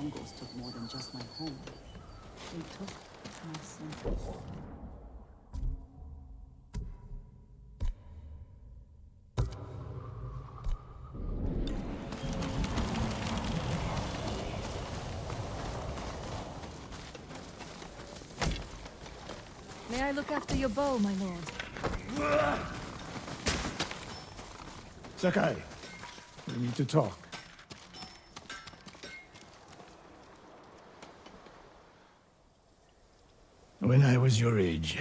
Mongols took more than just my home. They took my son. May I look after your bow, my lord? Sakai, we need to talk. When I was your age,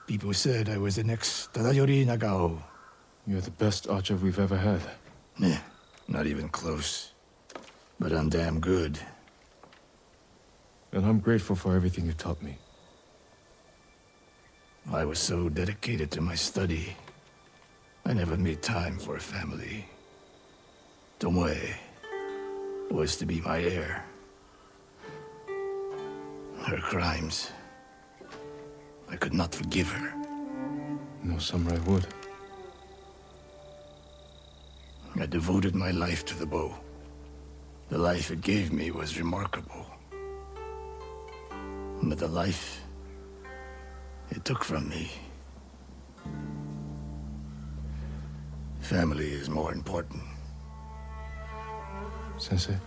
people said I was the next Tadayori Nagao. You're the best archer we've ever had. Nah, not even close. But I'm damn good. And I'm grateful for everything you taught me. I was so dedicated to my study, I never made time for a family. Tomoe was to be my heir. Her crimes, I could not forgive her. No samurai would. I devoted my life to the bow. The life it gave me was remarkable. But the life it took from me, family is more important. Sensei?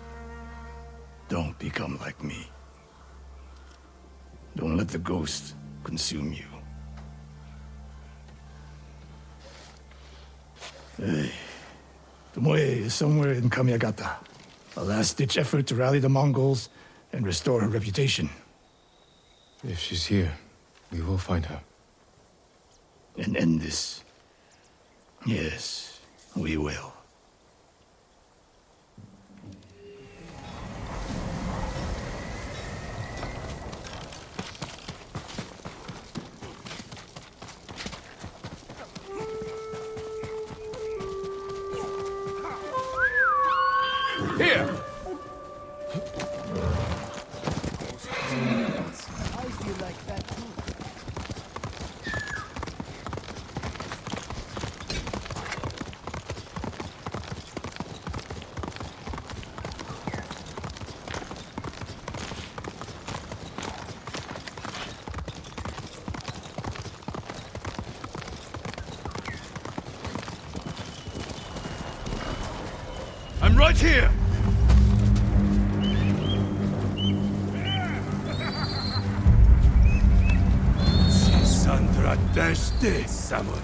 Don't become like me. Don't let the ghost consume you. Hey, Tomoe is somewhere in Kamiagata. A last-ditch effort to rally the Mongols and restore her reputation. If she's here, we will find her. And end this. Yes, we will. Here! I feel like that too. I'm right here! Sandra Deste, samurai.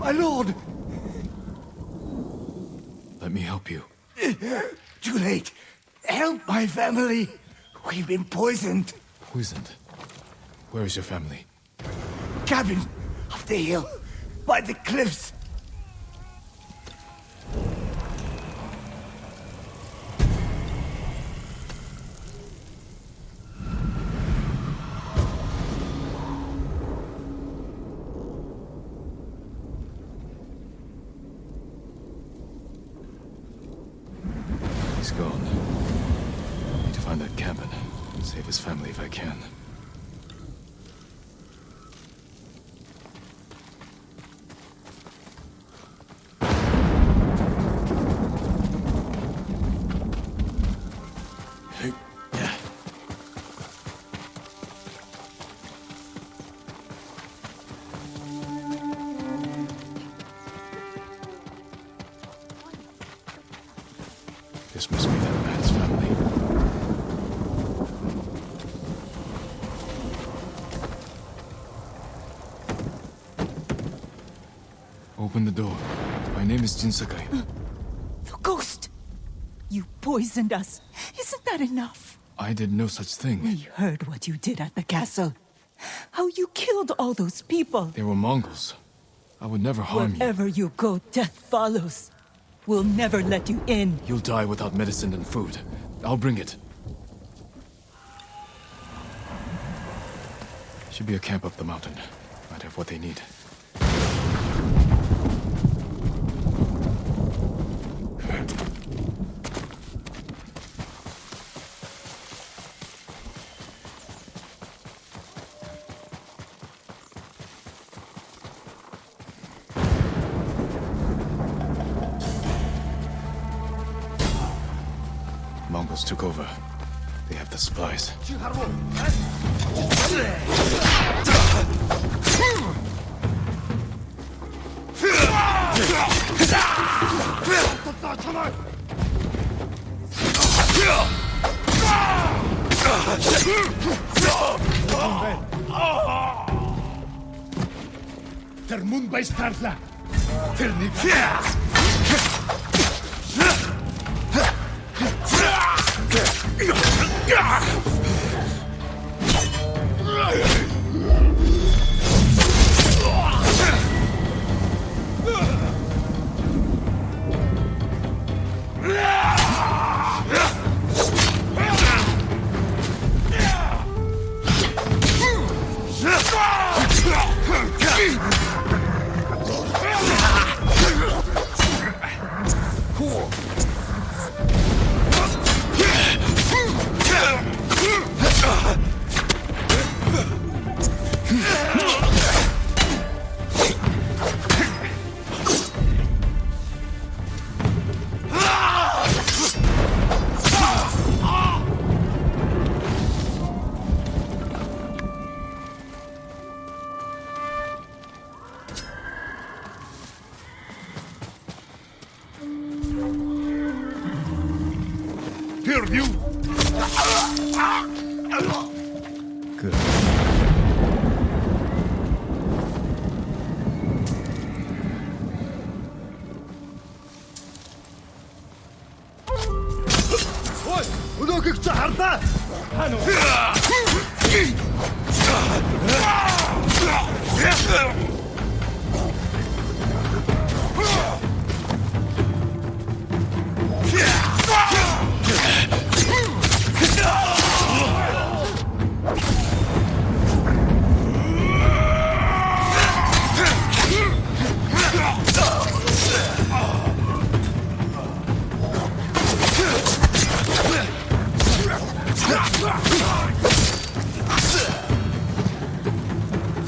My lord! Let me help you. Too late. Help my family. We've been poisoned. Poisoned? Where is your family? Cabin up the hill, by the cliffs. He's gone. Need to find that cabin. Save his family if I can. This must be that man's family. Open the door. My name is Jin Sakai. The ghost! You poisoned us. Isn't that enough? I did no such thing. We heard what you did at the castle. How you killed all those people. They were Mongols. I would never harm you. Wherever you go, death follows. We'll never let you in. You'll die without medicine and food. I'll bring it. Should be a camp up the mountain. Might have what they need. Mongols took over. They have the supplies. Termun bij Starla. Hear you! Good. Өнөөгч хардаа. Хану.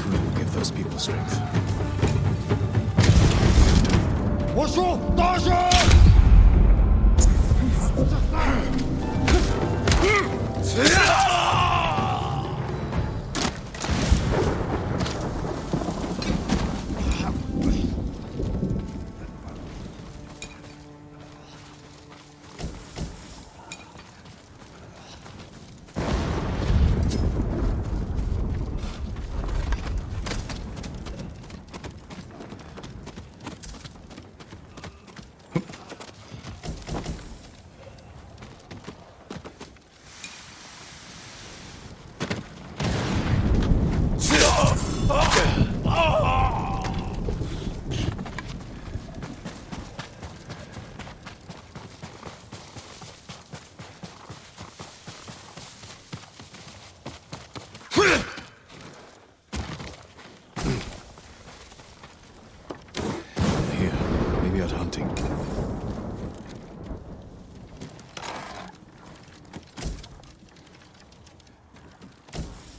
Food will give those people strength. Ошо, дошо!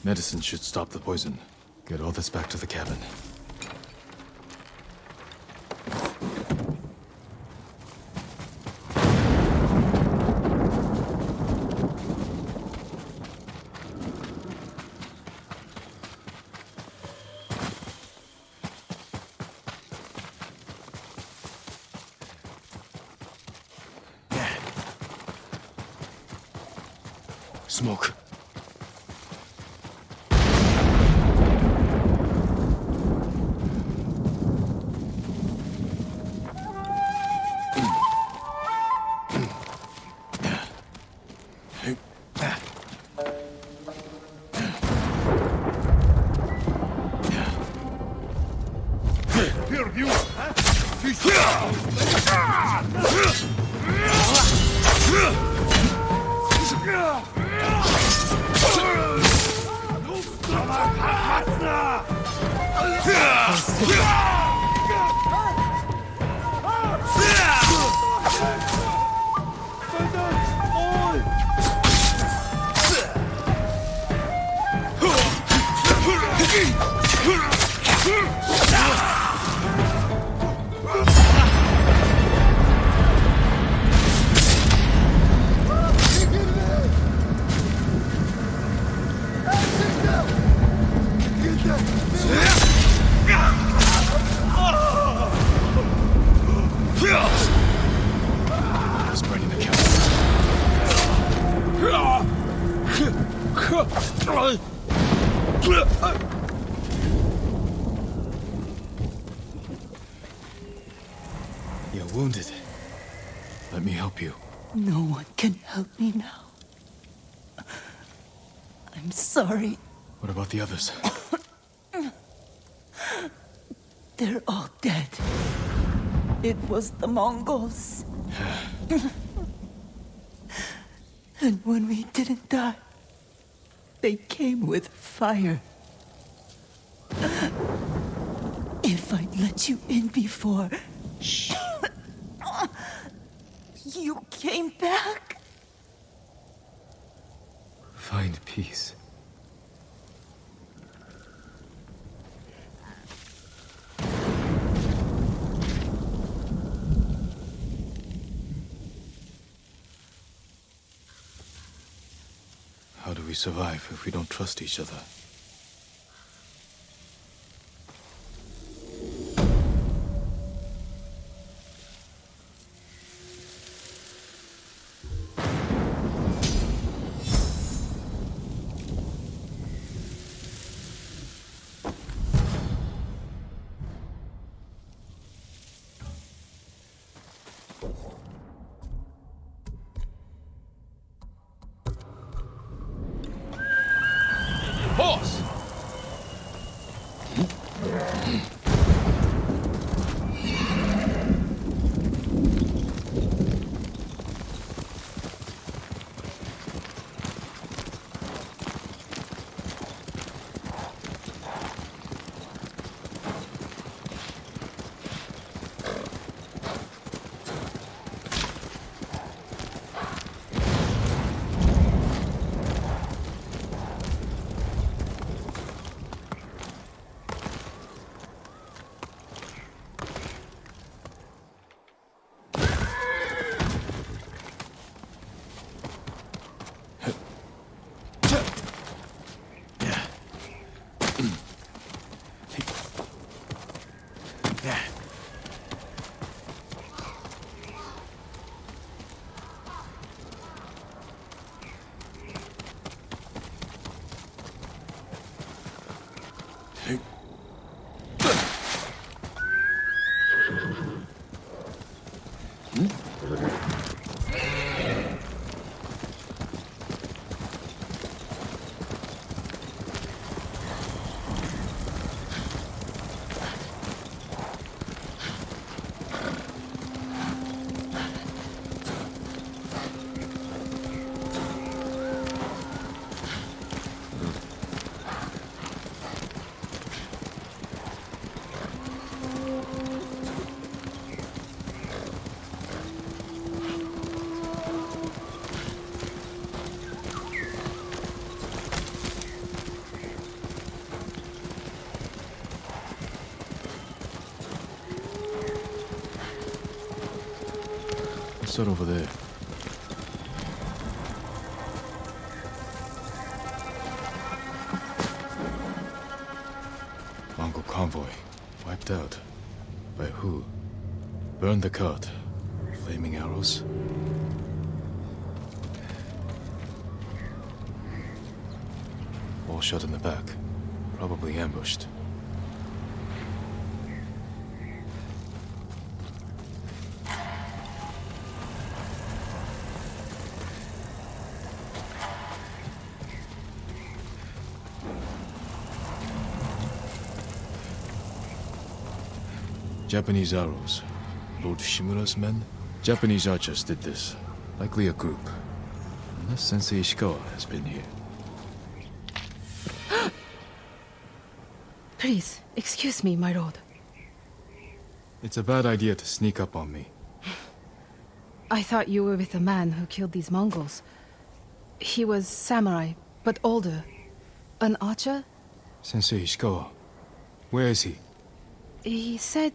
Medicine should stop the poison. Get all this back to the cabin. Smoke. It's burning the cabin. You're wounded. Let me help you. No one can help me now. I'm sorry. What about the others? They're all dead. It was the Mongols. And when we didn't die, they came with fire. If I'd let you in before... Shh. You came back? Find peace. How do we survive if we don't trust each other? What's that over there? Mongol convoy. Wiped out. By who? Burn the cart. Flaming arrows? All shut in the back. Probably ambushed. Japanese arrows. Lord Shimura's men? Japanese archers did this. Likely a group. Unless Sensei Ishikawa has been here. Please, excuse me, my lord. It's a bad idea to sneak up on me. I thought you were with the man who killed these Mongols. He was samurai, but older. An archer? Sensei Ishikawa. Where is he? He said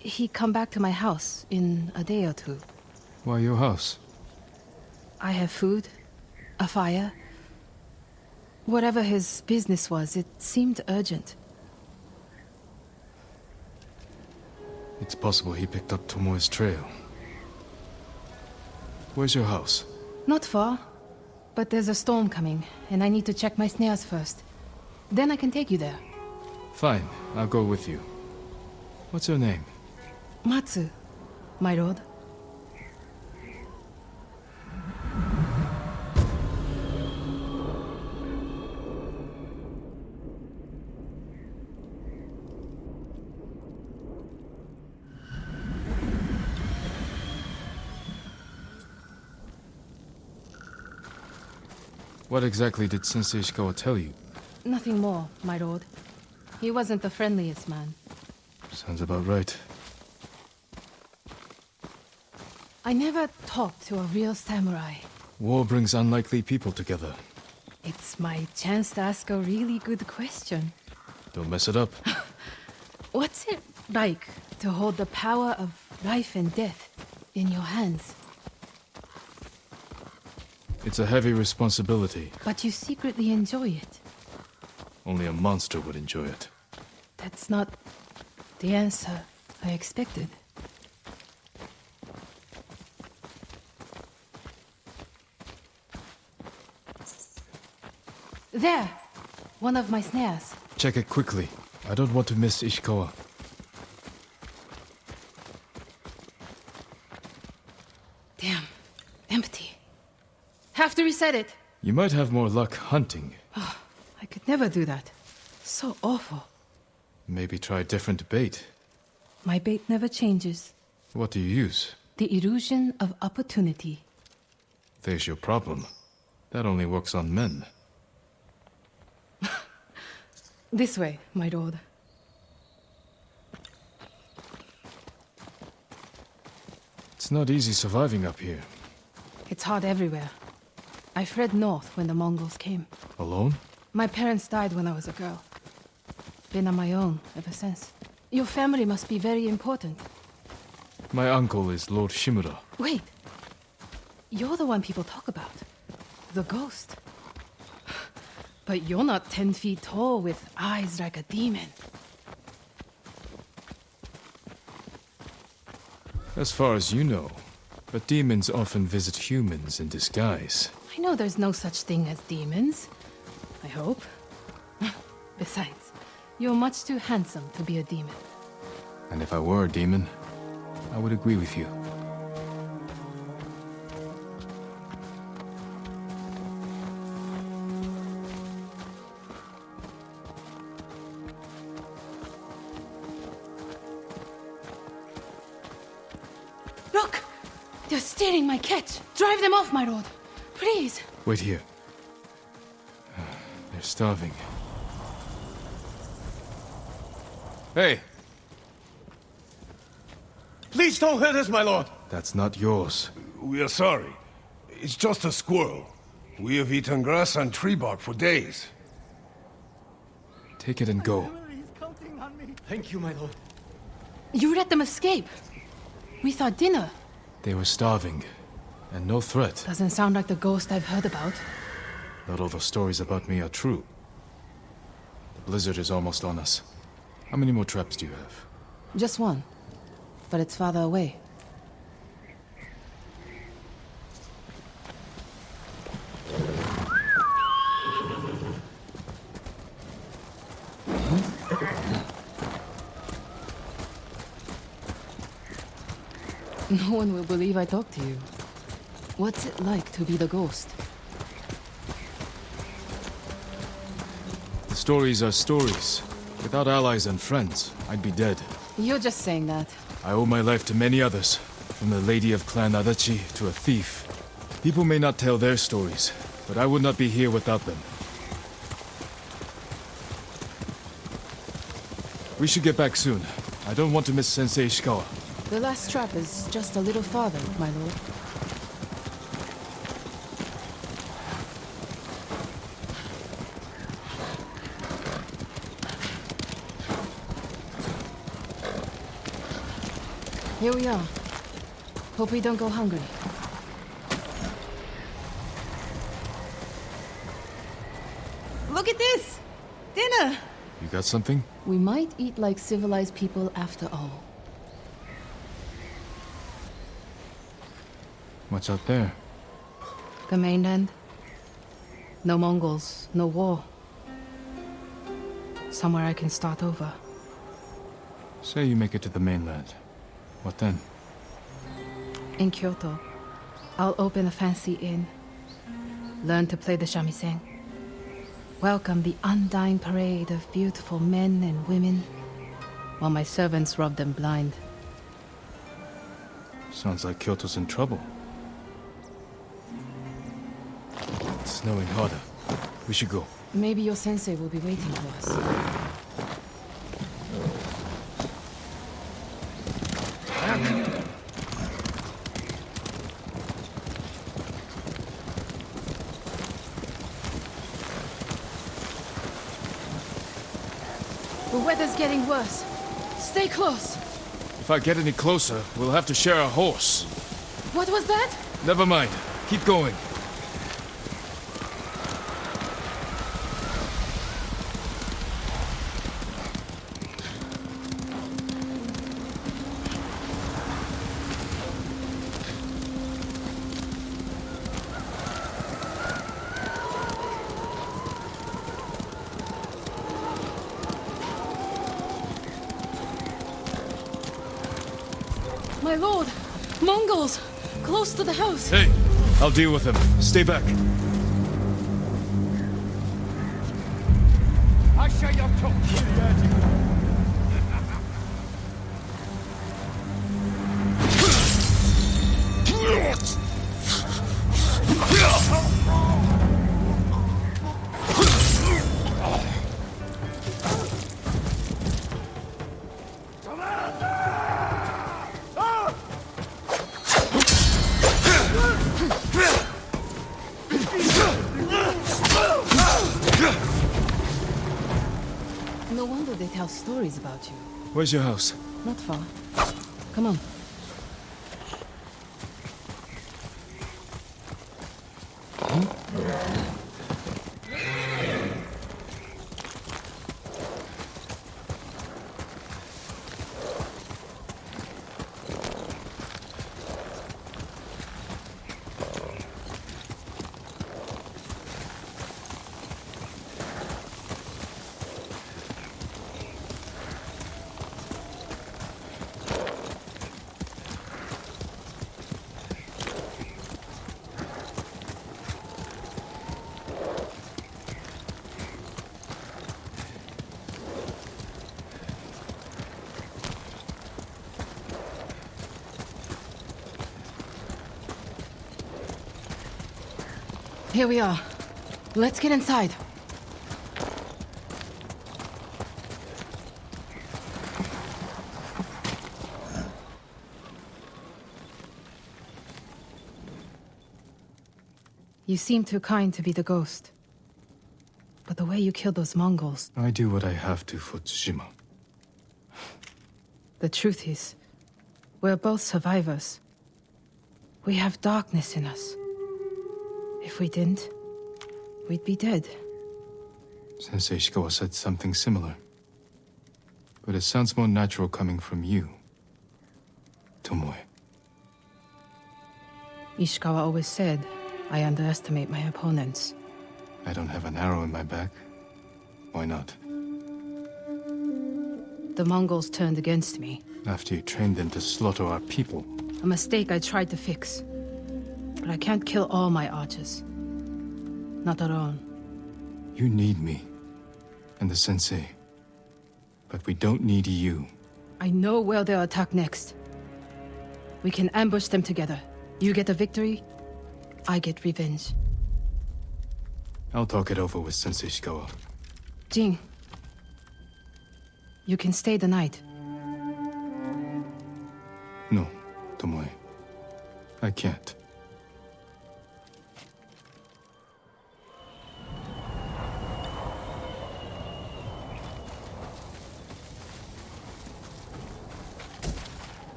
he'd come back to my house in a day or two. Why your house? I have food, a fire. Whatever his business was, it seemed urgent. It's possible he picked up Tomoe's trail. Where's your house? Not far, but there's a storm coming, and I need to check my snares first. Then I can take you there. Fine, I'll go with you. What's your name? Matsu, my lord. What exactly did Sensei Ishikawa tell you? Nothing more, my lord. He wasn't the friendliest man. Sounds about right. I never talked to a real samurai. War brings unlikely people together. It's my chance to ask a really good question. Don't mess it up. What's it like to hold the power of life and death in your hands? It's a heavy responsibility. But you secretly enjoy it. Only a monster would enjoy it. That's not the answer I expected. There! One of my snares. Check it quickly. I don't want to miss Ishikawa. Damn. Empty. Have to reset it. You might have more luck hunting. I could never do that. So awful. Maybe try different bait. My bait never changes. What do you use? The illusion of opportunity. There's your problem. That only works on men. This way, my lord. It's not easy surviving up here. It's hard everywhere. I fled north when the Mongols came. Alone? My parents died when I was a girl. Been on my own ever since. Your family must be very important. My uncle is Lord Shimura. Wait. You're the one people talk about. The ghost. But you're not 10 feet tall with eyes like a demon. As far as you know. But demons often visit humans in disguise. I know there's no such thing as demons. I hope. Besides, you're much too handsome to be a demon. And if I were a demon, I would agree with you. Look! They're stealing my catch! Drive them off, my lord! Please! Wait here. They're starving. Hey! Please don't hurt us, my lord. That's not yours. We are sorry. It's just a squirrel. We have eaten grass and tree bark for days. Take it and go. Thank you, my lord. You let them escape! We thought dinner. They were starving, and no threat. Doesn't sound like the ghost I've heard about. Not all the stories about me are true. The blizzard is almost on us. How many more traps do you have? Just one. But it's farther away. No one will believe I talked to you. What's it like to be the ghost? The stories are stories. Without allies and friends, I'd be dead. You're just saying that. I owe my life to many others, from the lady of Clan Adachi to a thief. People may not tell their stories, but I would not be here without them. We should get back soon. I don't want to miss Sensei Ishikawa. The last trap is just a little farther, my lord. Here we are. Hope we don't go hungry. Look at this! Dinner! You got something? We might eat like civilized people after all. What's out there? The mainland. No Mongols, no war. Somewhere I can start over. Say you make it to the mainland. What then? In Kyoto, I'll open a fancy inn. Learn to play the shamisen. Welcome the undying parade of beautiful men and women, while my servants rub them blind. Sounds like Kyoto's in trouble. It's snowing harder. We should go. Maybe your sensei will be waiting for us. The weather's getting worse. Stay close. If I get any closer, we'll have to share a horse. What was that? Never mind. Keep going. My lord! Mongols! Close to the house! Hey! I'll deal with them. Stay back. No wonder they tell stories about you. Where's your house? Not far. Come on. Here we are. Let's get inside. You seem too kind to be the ghost. But the way you killed those Mongols... I do what I have to for Tsushima. The truth is, we're both survivors. We have darkness in us. If we didn't, we'd be dead. Sensei Ishikawa said something similar. But it sounds more natural coming from you, Tomoe. Ishikawa always said I underestimate my opponents. I don't have an arrow in my back. Why not? The Mongols turned against me. After you trained them to slaughter our people. A mistake I tried to fix. But I can't kill all my archers. Not alone. You need me. And the sensei. But we don't need you. I know where they'll attack next. We can ambush them together. You get a victory, I get revenge. I'll talk it over with Sensei Ishikawa. Jing, you can stay the night. No, Tomoe. I can't.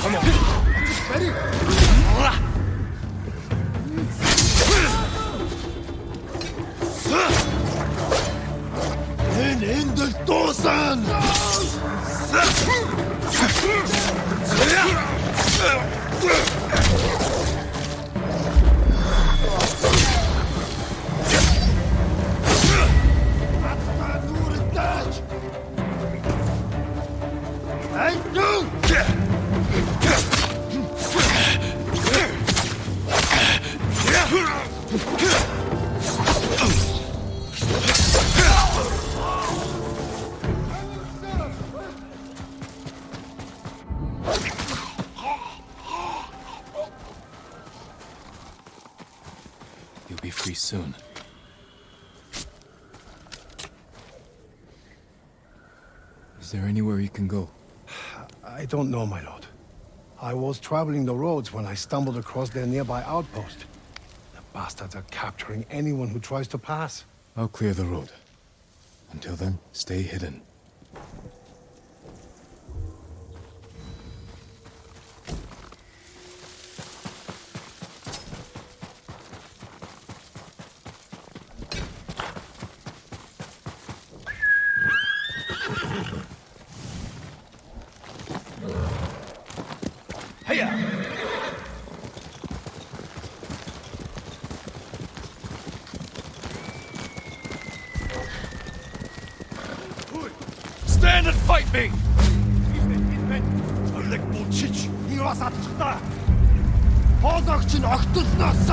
Come on. In the Dosan! You'll be free soon. Is there anywhere you can go? I don't know, my lord. I was traveling the roads when I stumbled across their nearby outpost. The bastards are capturing anyone who tries to pass. I'll clear the road. Until then, stay hidden. Stand and fight me! Чич, энэ бас атчихлаа. Хоолойгч нь огтлноос.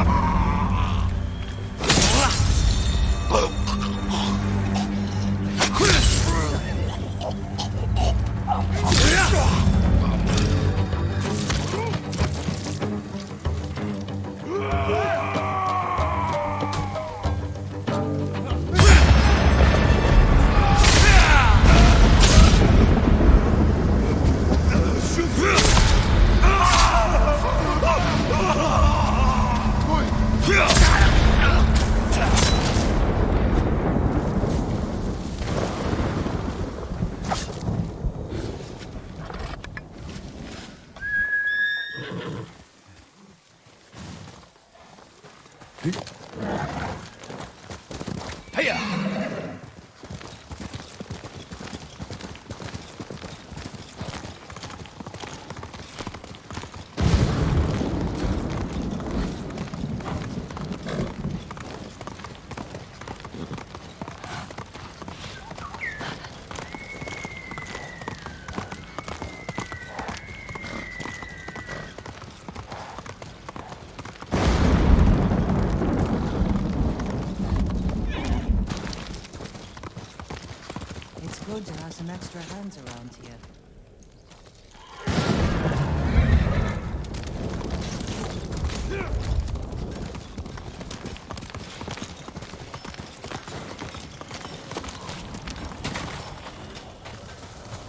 It's good to have some extra hands around here.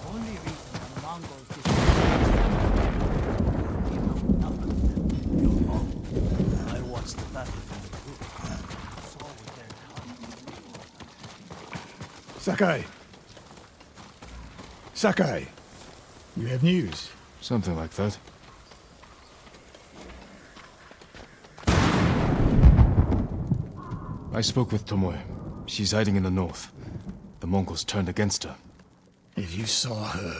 Only reason the Mongols I watched the battle from the group. Saw what they're Sakai! Sakai! You have news? Something like that. I spoke with Tomoe. She's hiding in the north. The Mongols turned against her. If you saw her,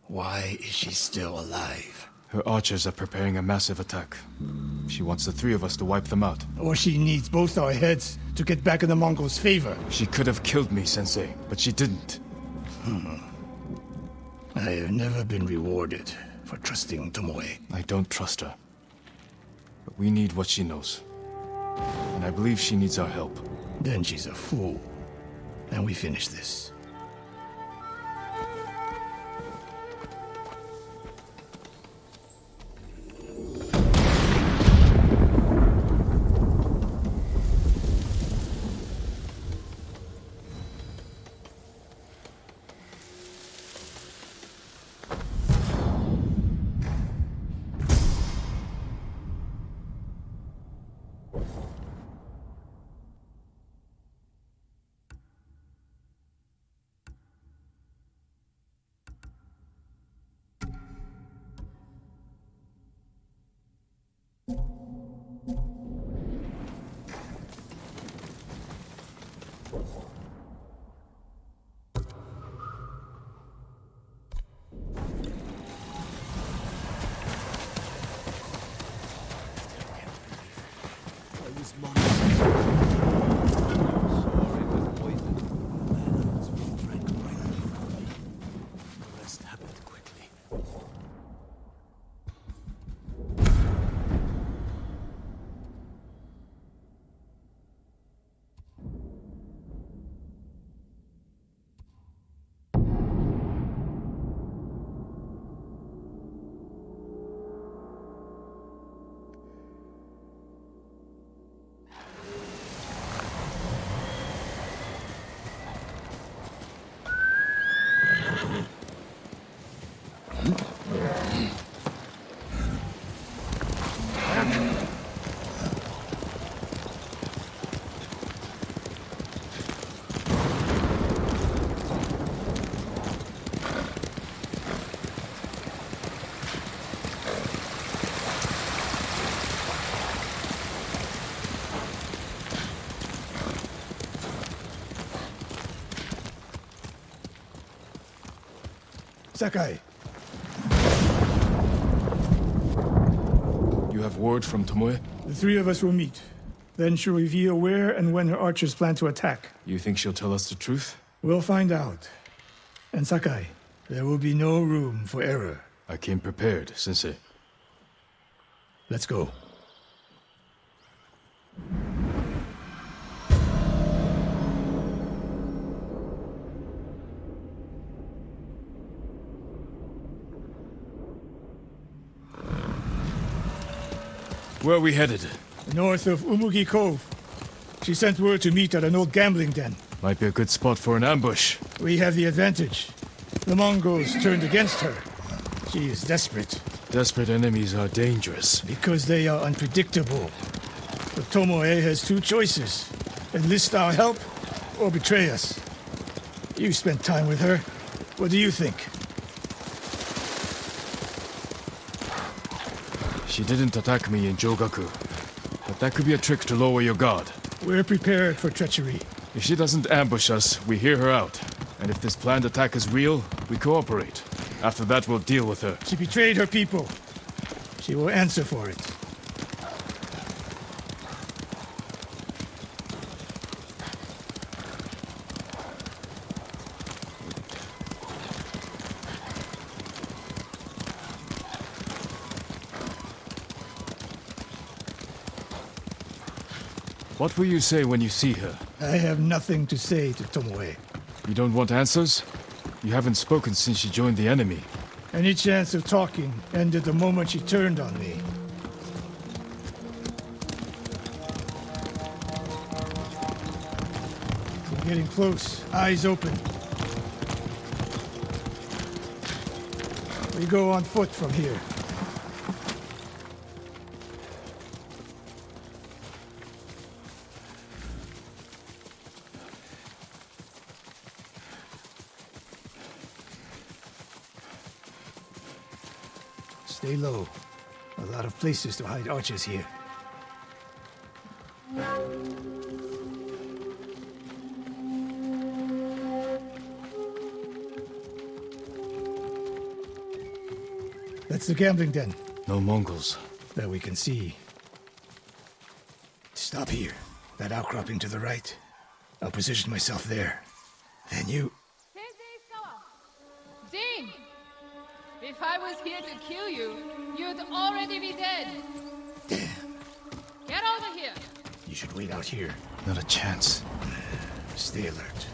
why is she still alive? Her archers are preparing a massive attack. She wants the three of us to wipe them out. Or she needs both our heads to get back in the Mongols' favor. She could have killed me, Sensei, but she didn't. I have never been rewarded for trusting Tomoe. I don't trust her. But we need what she knows. And I believe she needs our help. Then she's a fool. And we finish this. Sakai. You have word from Tomoe? The three of us will meet. Then she'll reveal where and when her archers plan to attack. You think she'll tell us the truth? We'll find out. And Sakai, There will be no room for error. I came prepared, Sensei. Let's go. Where are we headed? North of Umugi Cove. She sent word to meet at an old gambling den. Might be a good spot for an ambush. We have the advantage. The Mongols turned against her. She is desperate. Desperate enemies are dangerous. Because they are unpredictable. But Tomoe has two choices. Enlist our help, or betray us. You spent time with her. What do you think? She didn't attack me in Jogaku, but that could be a trick to lower your guard. We're prepared for treachery. If she doesn't ambush us, we hear her out. And if this planned attack is real, we cooperate. After that, we'll deal with her. She betrayed her people. She will answer for it. What will you say when you see her? I have nothing to say to Tomoe. You don't want answers? You haven't spoken since she joined the enemy. Any chance of talking ended the moment she turned on me. We're getting close. Eyes open. We go on foot from here. Stay low. A lot of places to hide archers here. That's the gambling den. No Mongols. That we can see. Stop here. That outcropping to the right. I'll position myself there. Then you... Ding! If I was here to kill you, you'd already be dead. Damn. Get over here! You should wait out here. Not a chance. Stay alert.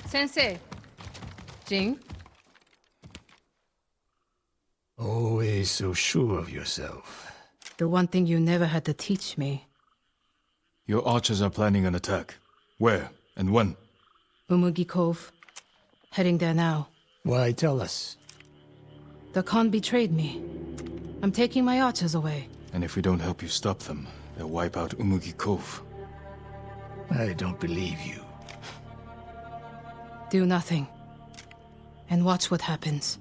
Sensei. Jing? Always so sure of yourself. The one thing you never had to teach me. Your archers are planning an attack. Where and when? Umugi Cove. Heading there now. Why tell us? The Khan betrayed me. I'm taking my archers away. And if we don't help you stop them, they'll wipe out Umugi Cove. I don't believe you. Do nothing. And watch what happens.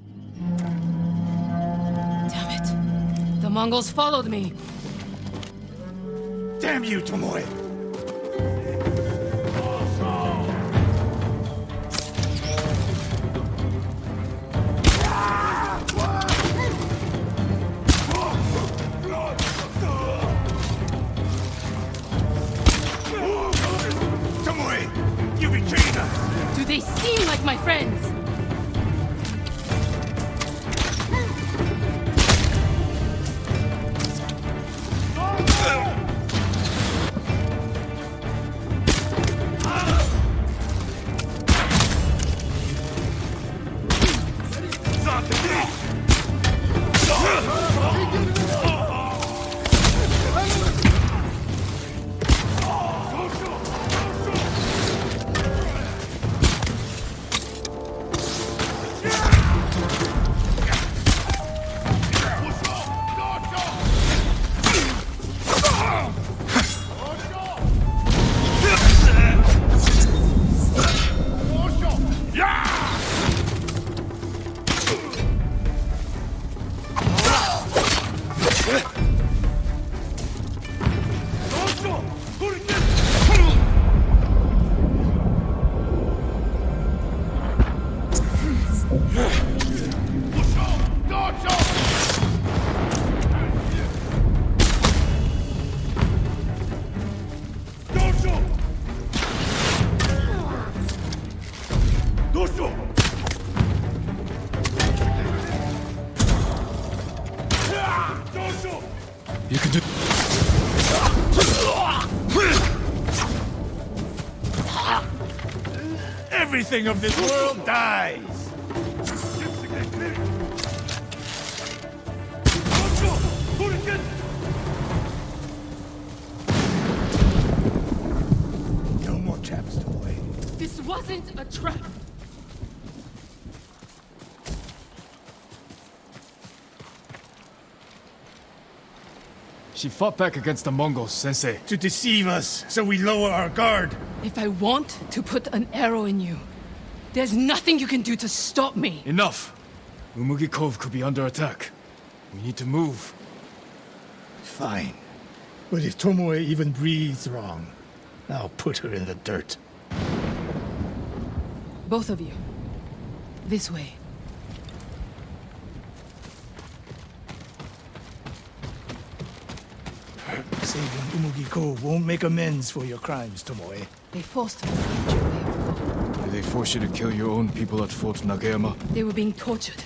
Damn it. The Mongols followed me. Damn you, Tomoe! Tomoe! You betrayed us! Do they seem like my friends? You can do... Everything of this world dies! No more traps to play. This wasn't a trap. She fought back against the Mongols, Sensei. To deceive us, so we lower our guard. If I want to put an arrow in you, there's nothing you can do to stop me. Enough! Umugi Cove could be under attack. We need to move. Fine. But if Tomoe even breathes wrong, I'll put her in the dirt. Both of you. This way. Saving Umugi Cove won't make amends for your crimes, Tomoe. They forced me to get your way of life. Did they force you to kill your own people at Fort Nagayama? They were being tortured.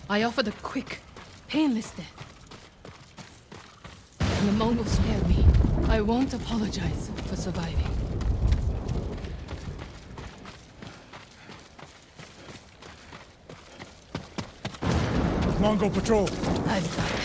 I offered a quick, painless death. And the Mongols spared me. I won't apologize for surviving. Mongol patrol. I've got it.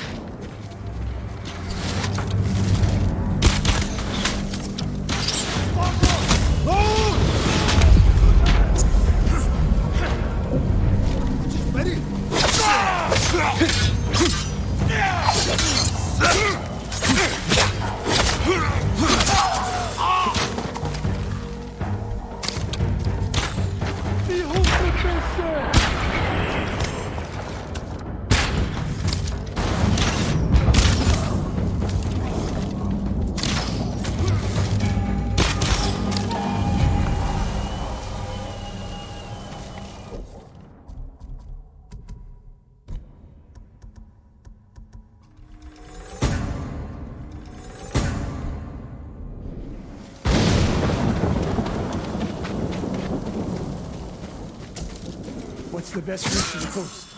What's the best route to the coast?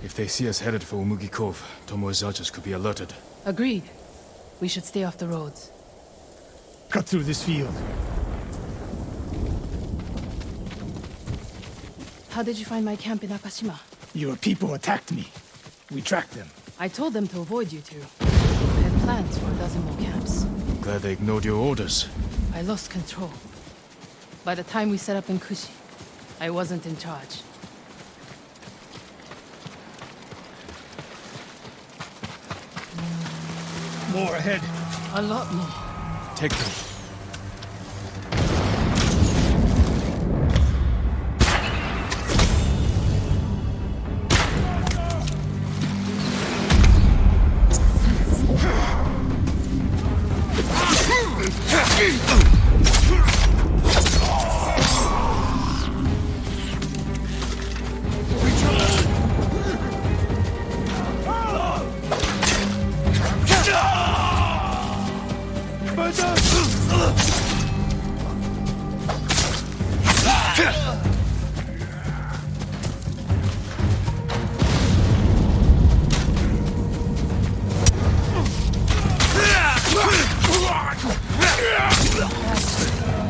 If they see us headed for Umugi Cove, Tomoe's archers could be alerted. Agreed. We should stay off the roads. Cut through this field. How did you find my camp in Akashima? Your people attacked me. We tracked them. I told them to avoid you two. I had plans for a dozen more camps. I'm glad they ignored your orders. I lost control. By the time we set up in Kushi, I wasn't in charge. More ahead. A lot more. Take them.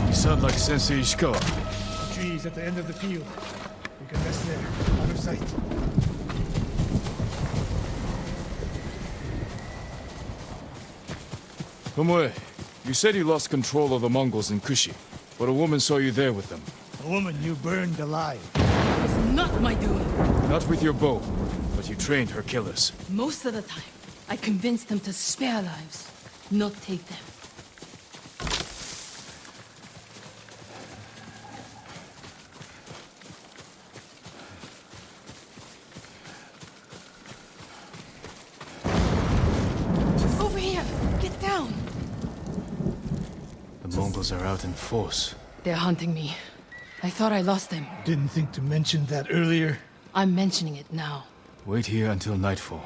You sound like Sensei Ishikawa. Trees at the end of the field. We can rest there, out of sight. Tomoe, you said you lost control of the Mongols in Kushi, but a woman saw you there with them. A woman you burned alive. It was not my doing. Not with your bow, but you trained her killers. Most of the time, I convinced them to spare lives, not take them. Over here! Get down! The Mongols are out in force. They're hunting me. I thought I lost them. Didn't think to mention that earlier. I'm mentioning it now. Wait here until nightfall.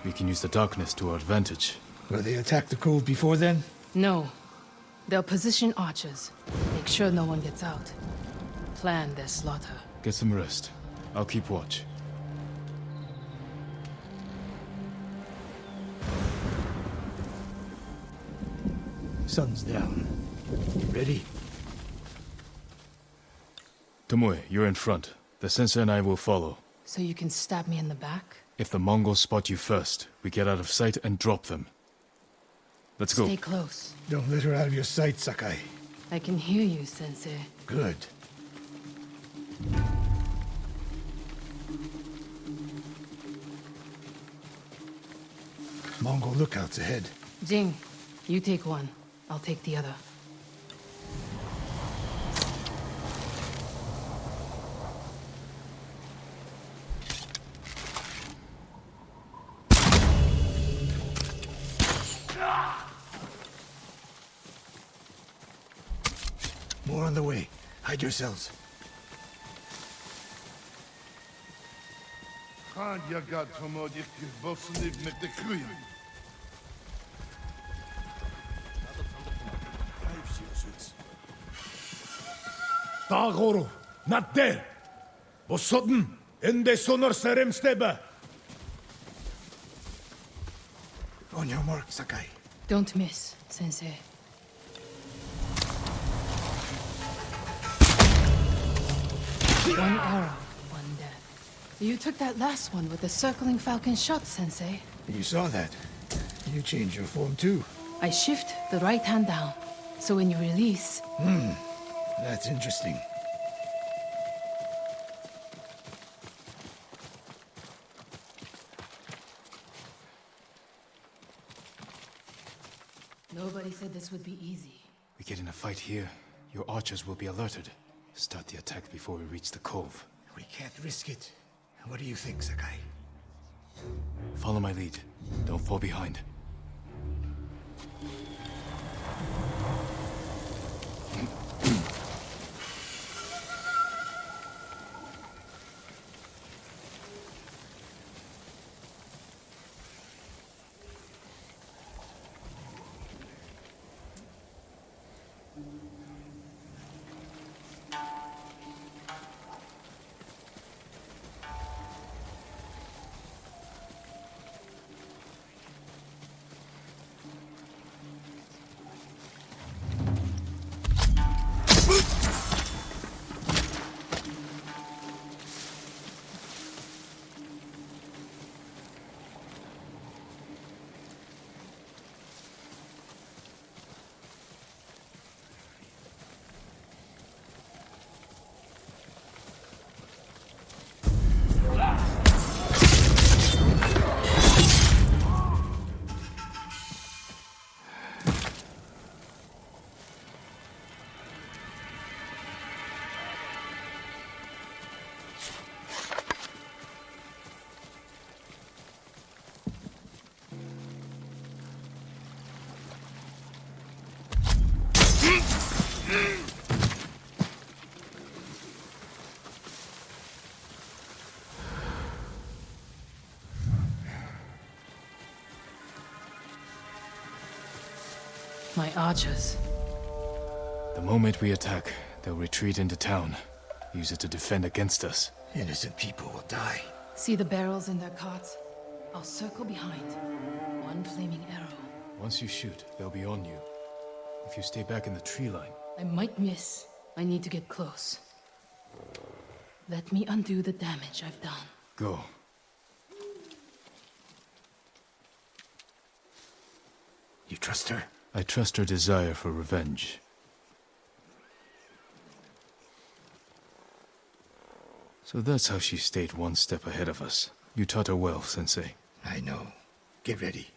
We can use the darkness to our advantage. Will they attack the cove before then? No. They'll position archers. Make sure no one gets out. Plan their slaughter. Get some rest. I'll keep watch. Sun's down. Ready? Tomoe, you're in front. The sensei and I will follow. So you can stab me in the back? If the Mongols spot you first, we get out of sight and drop them. Let's go. Stay close. Don't let her out of your sight, Sakai. I can hear you, Sensei. Good. Mongol lookouts ahead. Jing, you take one. I'll take the other. More on the way. Hide yourselves. Kan yagat tomodik bosniv metekruin. Dagoro, not there. Bosodn, ende sonor serem steba. On your mark, Sakai. Don't miss, Sensei. One arrow, one death. You took that last one with the circling falcon shot, Sensei. You saw that. You changed your form too. I shift the right hand down, so when you release... That's interesting. Nobody said this would be easy. We get in a fight here, your archers will be alerted. Start the attack before we reach the cove. We can't risk it. What do you think, Sakai? Follow my lead. Don't fall behind. My archers. The moment we attack, they'll retreat into town. Use it to defend against us. Innocent people will die. See the barrels in their carts? I'll circle behind. One flaming arrow. Once you shoot, they'll be on you. If you stay back in the tree line... I might miss. I need to get close. Let me undo the damage I've done. Go. You trust her? I trust her desire for revenge. So that's how she stayed one step ahead of us. You taught her well, Sensei. I know. Get ready.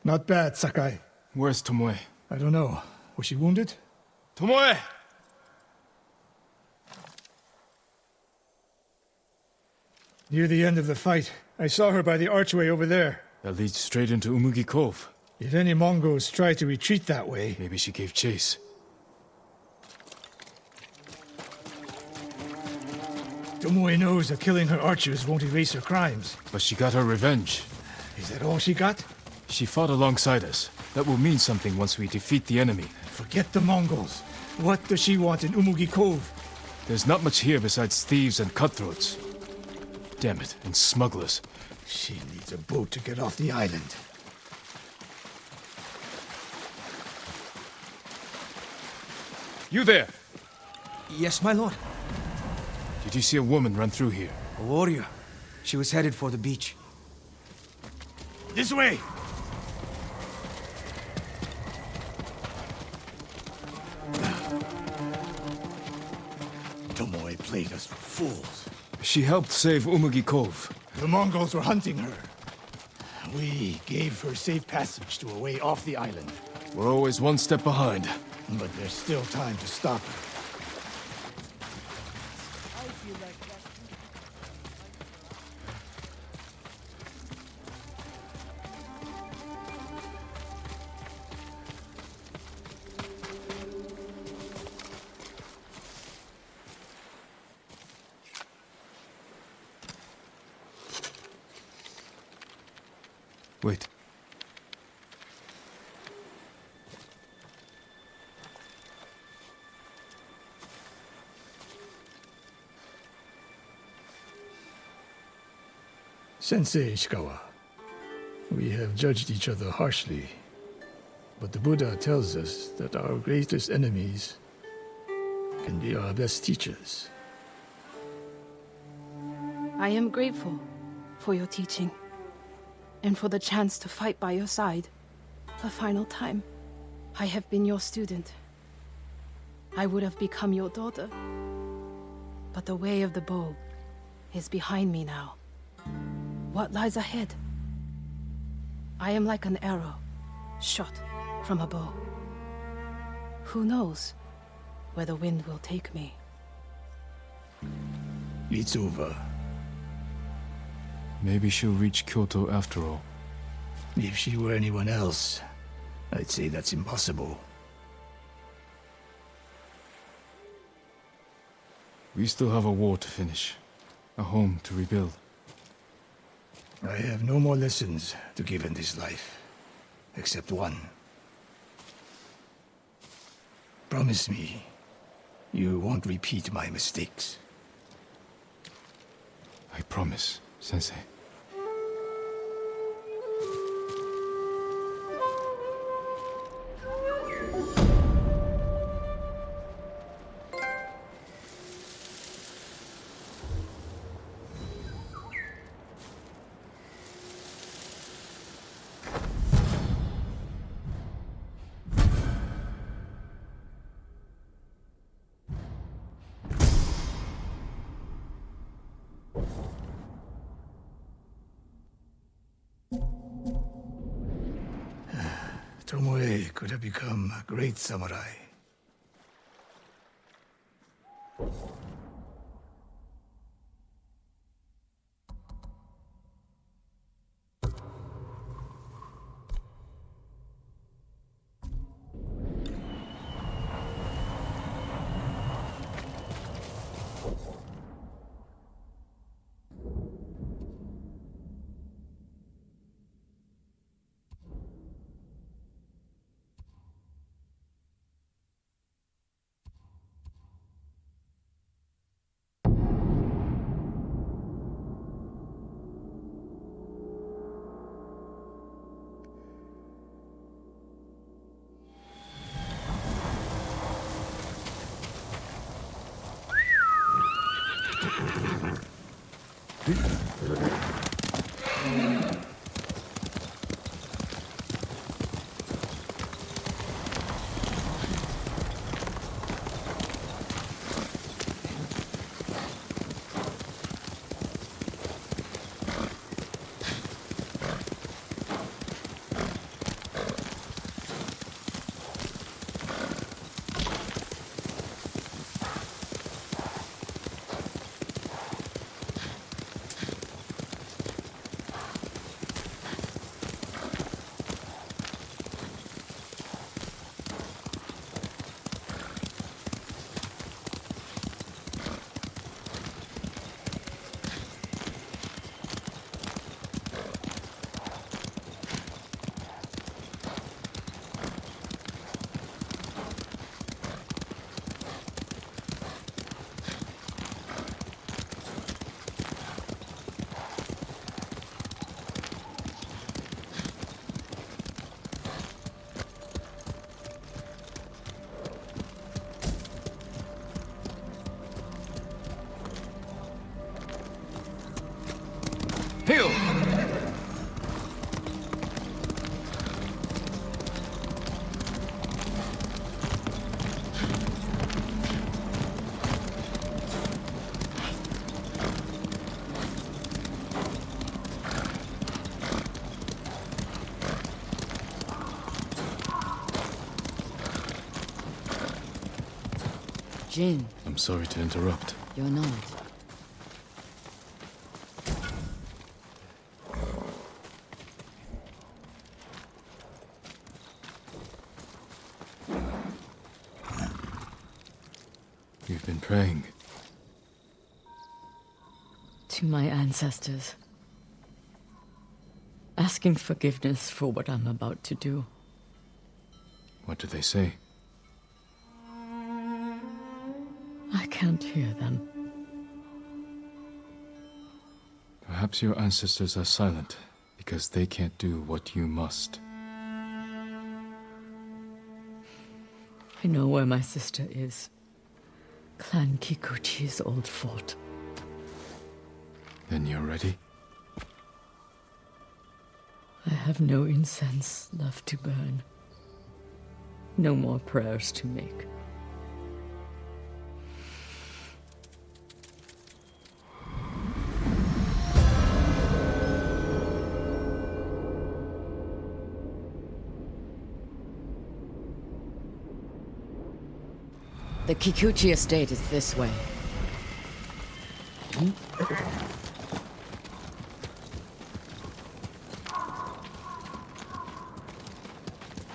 Not bad, Sakai. Where's Tomoe? I don't know. Was she wounded? Tomoe! Near the end of the fight, I saw her by the archway over there. That leads straight into Umugi Cove. If any Mongols try to retreat that way... Maybe she gave chase. Tomoe knows that killing her archers won't erase her crimes. But she got her revenge. Is that all she got? She fought alongside us. That will mean something once we defeat the enemy. Forget the Mongols. What does she want in Umugi Cove? There's not much here besides thieves and cutthroats. Damn it, and smugglers. She needs a boat to get off the island. You there! Yes, my lord. Did you see a woman run through here? A warrior. She was headed for the beach. This way! Tomoe played us for fools. She helped save Umugi Cove. The Mongols were hunting her. We gave her safe passage to a way off the island. We're always one step behind. But there's still time to stop her. Wait. Sensei Ishikawa, we have judged each other harshly, but the Buddha tells us that our greatest enemies can be our best teachers. I am grateful for your teaching, and for the chance to fight by your side a final time. I have been your student. I would have become your daughter. But the way of the bow is behind me now. What lies ahead? I am like an arrow, shot from a bow. Who knows where the wind will take me? It's over. Maybe she'll reach Kyoto after all. If she were anyone else, I'd say that's impossible. We still have a war to finish. A home to rebuild. I have no more lessons to give in this life, except one. Promise me, you won't repeat my mistakes. I promise, Sensei. Tomoe could have become a great samurai. Heal! Jin, I'm sorry to interrupt. you're not. You've been praying. To my ancestors. Asking forgiveness for what I'm about to do. What do they say? I can't hear them. Perhaps your ancestors are silent because they can't do what you must. I know where my sister is. Clan Kikuchi's old fort. Then you're ready? I have no incense left to burn. No more prayers to make. The Kikuchi estate is this way.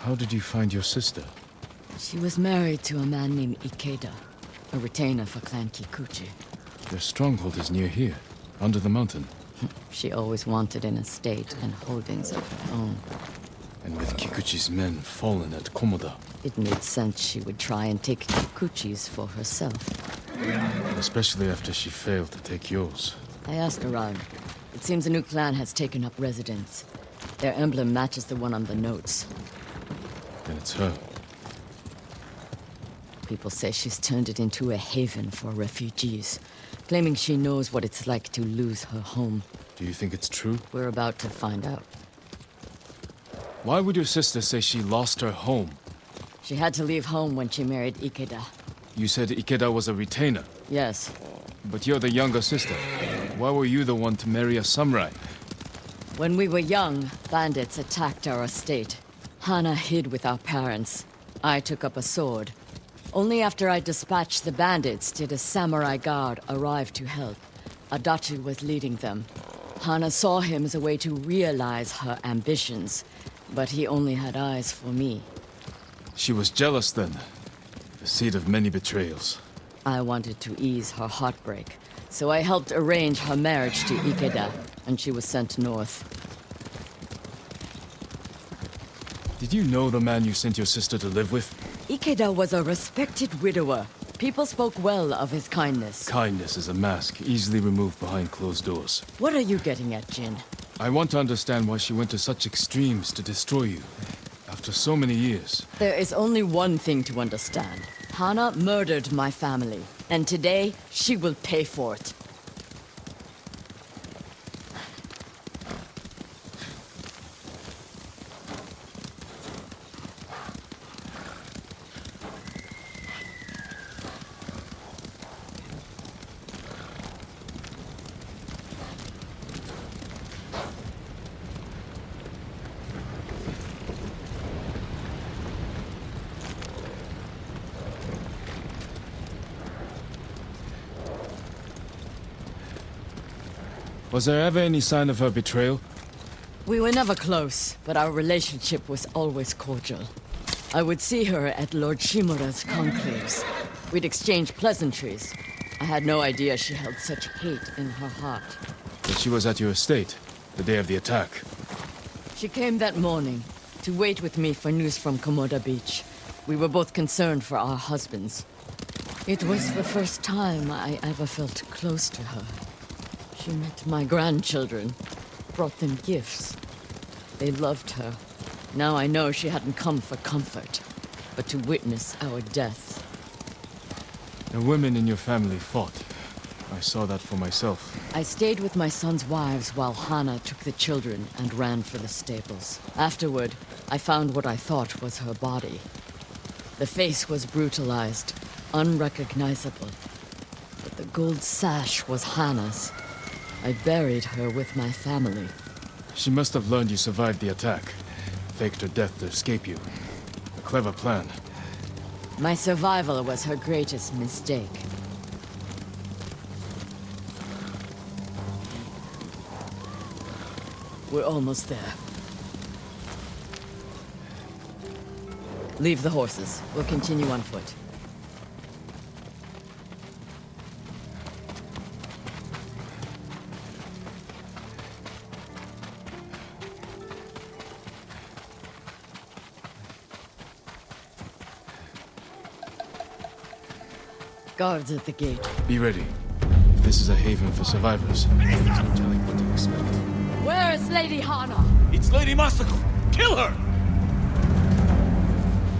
How did you find your sister? She was married to a man named Ikeda, a retainer for Clan Kikuchi. Their stronghold is near here, under the mountain. She always wanted an estate and holdings of her own. And with Kikuchi's men fallen at Komoda. It made sense she would try and take Kikuchi's for herself. Especially after she failed to take yours. I asked around. It seems a new clan has taken up residence. Their emblem matches the one on the notes. Then it's her. People say she's turned it into a haven for refugees, claiming she knows what it's like to lose her home. Do you think it's true? We're about to find out. Why would your sister say she lost her home? She had to leave home when she married Ikeda. You said Ikeda was a retainer, Yes. but you're the younger sister. Why were you the one to marry a samurai? When we were young, bandits attacked our estate. Hana hid with our parents. I took up a sword. Only after I dispatched the bandits did a samurai guard arrive to help. Adachi was leading them. Hana saw him as a way to realize her ambitions, but he only had eyes for me. She was jealous then. The seed of many betrayals. I wanted to ease her heartbreak, so I helped arrange her marriage to Ikeda, and she was sent north. Did you know the man you sent your sister to live with? Ikeda was a respected widower. People spoke well of his kindness. Kindness is a mask, easily removed behind closed doors. What are you getting at, Jin? I want to understand why she went to such extremes to destroy you. After so many years. There is only one thing to understand. Hana murdered my family, and today she will pay for it. Was there ever any sign of her betrayal? We were never close, but our relationship was always cordial. I would see her at Lord Shimura's conclaves. We'd exchange pleasantries. I had no idea she held such hate in her heart. That she was at your estate, the day of the attack. She came that morning to wait with me for news from Komoda Beach. We were both concerned for our husbands. It was the first time I ever felt close to her. She met my grandchildren, brought them gifts. They loved her. Now I know she hadn't come for comfort, but to witness our deaths. The women in your family fought. I saw that for myself. I stayed with my son's wives while Hana took the children and ran for the stables. Afterward, I found what I thought was her body. The face was brutalized, unrecognizable. But the gold sash was Hana's. I buried her with my family. She must have learned you survived the attack. Faked her death to escape you. A clever plan. My survival was her greatest mistake. We're almost there. Leave the horses. We'll continue on foot. Guards at the gate. Be ready. If this is a haven for survivors, there's no telling what to expect. Where is Lady Hana? It's Lady Masako! Kill her!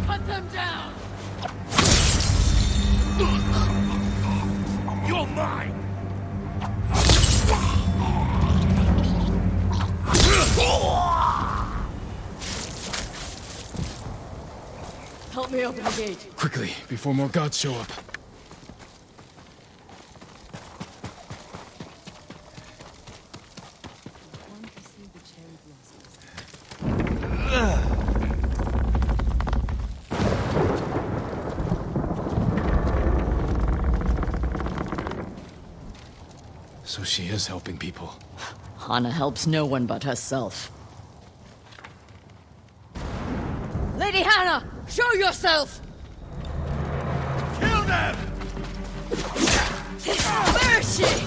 Cut them down! You're mine! Help me open the gate. Quickly, before more guards show up. So she is helping people. Hana helps no one but herself. Lady Hana, show yourself! Kill them! Where is she?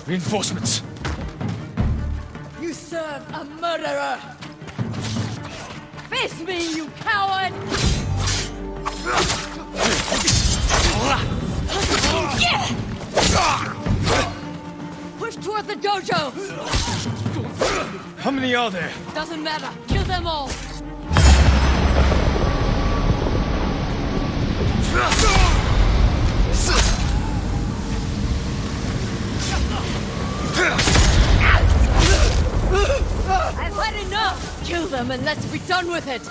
Reinforcements! You serve a murderer! Face me, you coward! Push toward the dojo! How many are there? Doesn't matter, kill them all! I've had enough! Kill them and let's be done with it!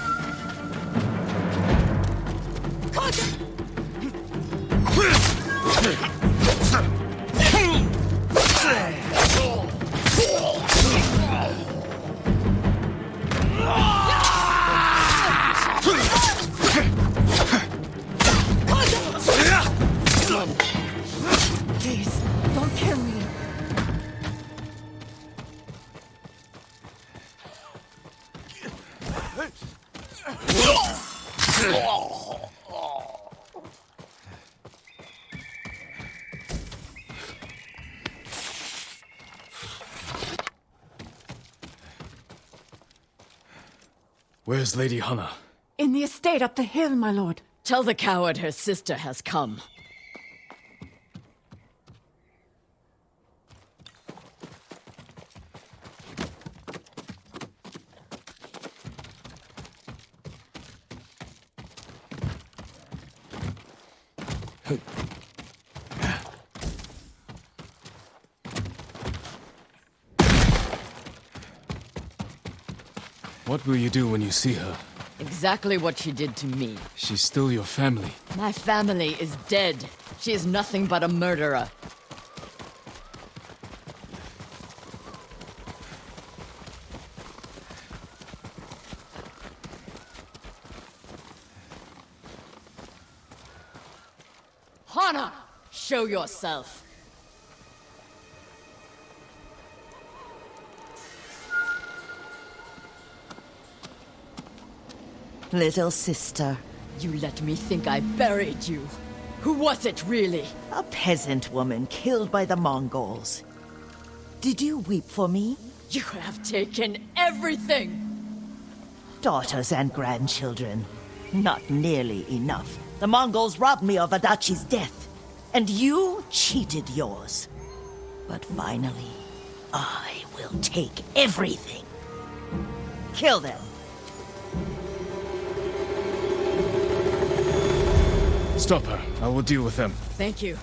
Please, don't kill me. Where's Lady Hana? In the estate up the hill, my lord. Tell the coward her sister has come. What will you do when you see her? Exactly what she did to me. She's still your family. My family is dead. She is nothing but a murderer. Hana, show yourself. Little sister. You let me think I buried you. Who was it, really? A peasant woman killed by the Mongols. Did you weep for me? You have taken everything! Daughters and grandchildren. Not nearly enough. The Mongols robbed me of Adachi's death, and you cheated yours. But finally, I will take everything. Kill them. Stop her. I will deal with them. Thank you.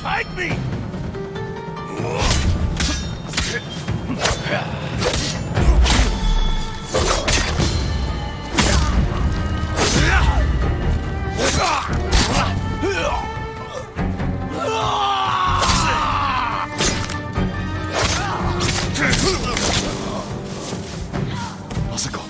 Fight me! Masako.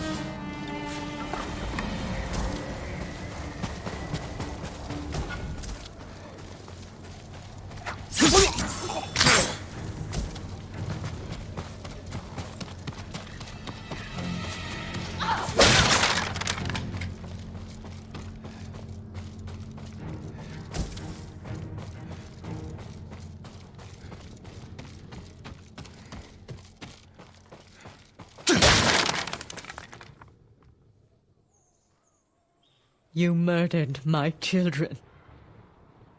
You murdered my children.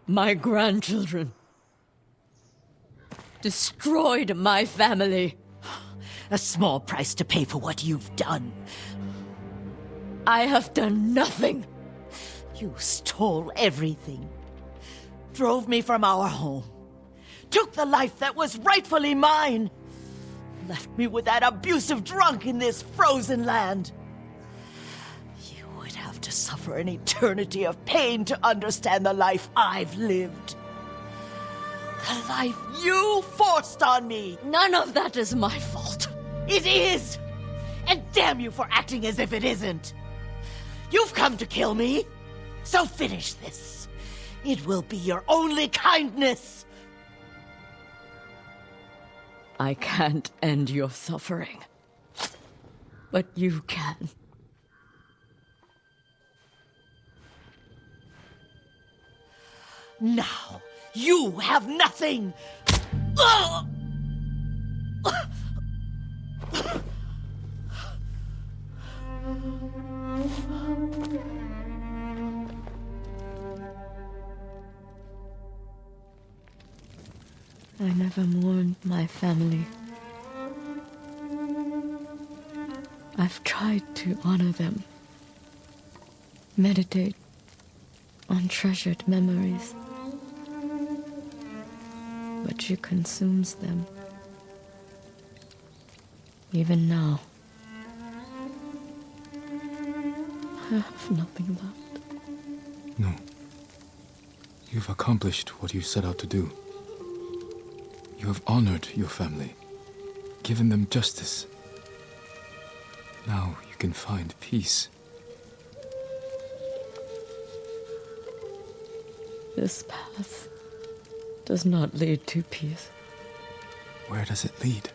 My grandchildren. Destroyed my family. A small price to pay for what you've done. I have done nothing. You stole everything. Drove me from our home. Took the life that was rightfully mine. Left me with that abusive drunk in this frozen land. You would have to suffer an eternity of pain to understand the life I've lived. The life you forced on me. None of that is my fault. It is! And damn you for acting as if it isn't. You've come to kill me, so finish this. It will be your only kindness. I can't end your suffering. But you can. Now, you have nothing! Ugh! I never mourned my family. I've tried to honor them. Meditate on treasured memories. But she consumes them. Even now. I have nothing left. No. You've accomplished what you set out to do. You have honored your family, given them justice. Now you can find peace. This path does not lead to peace. Where does it lead?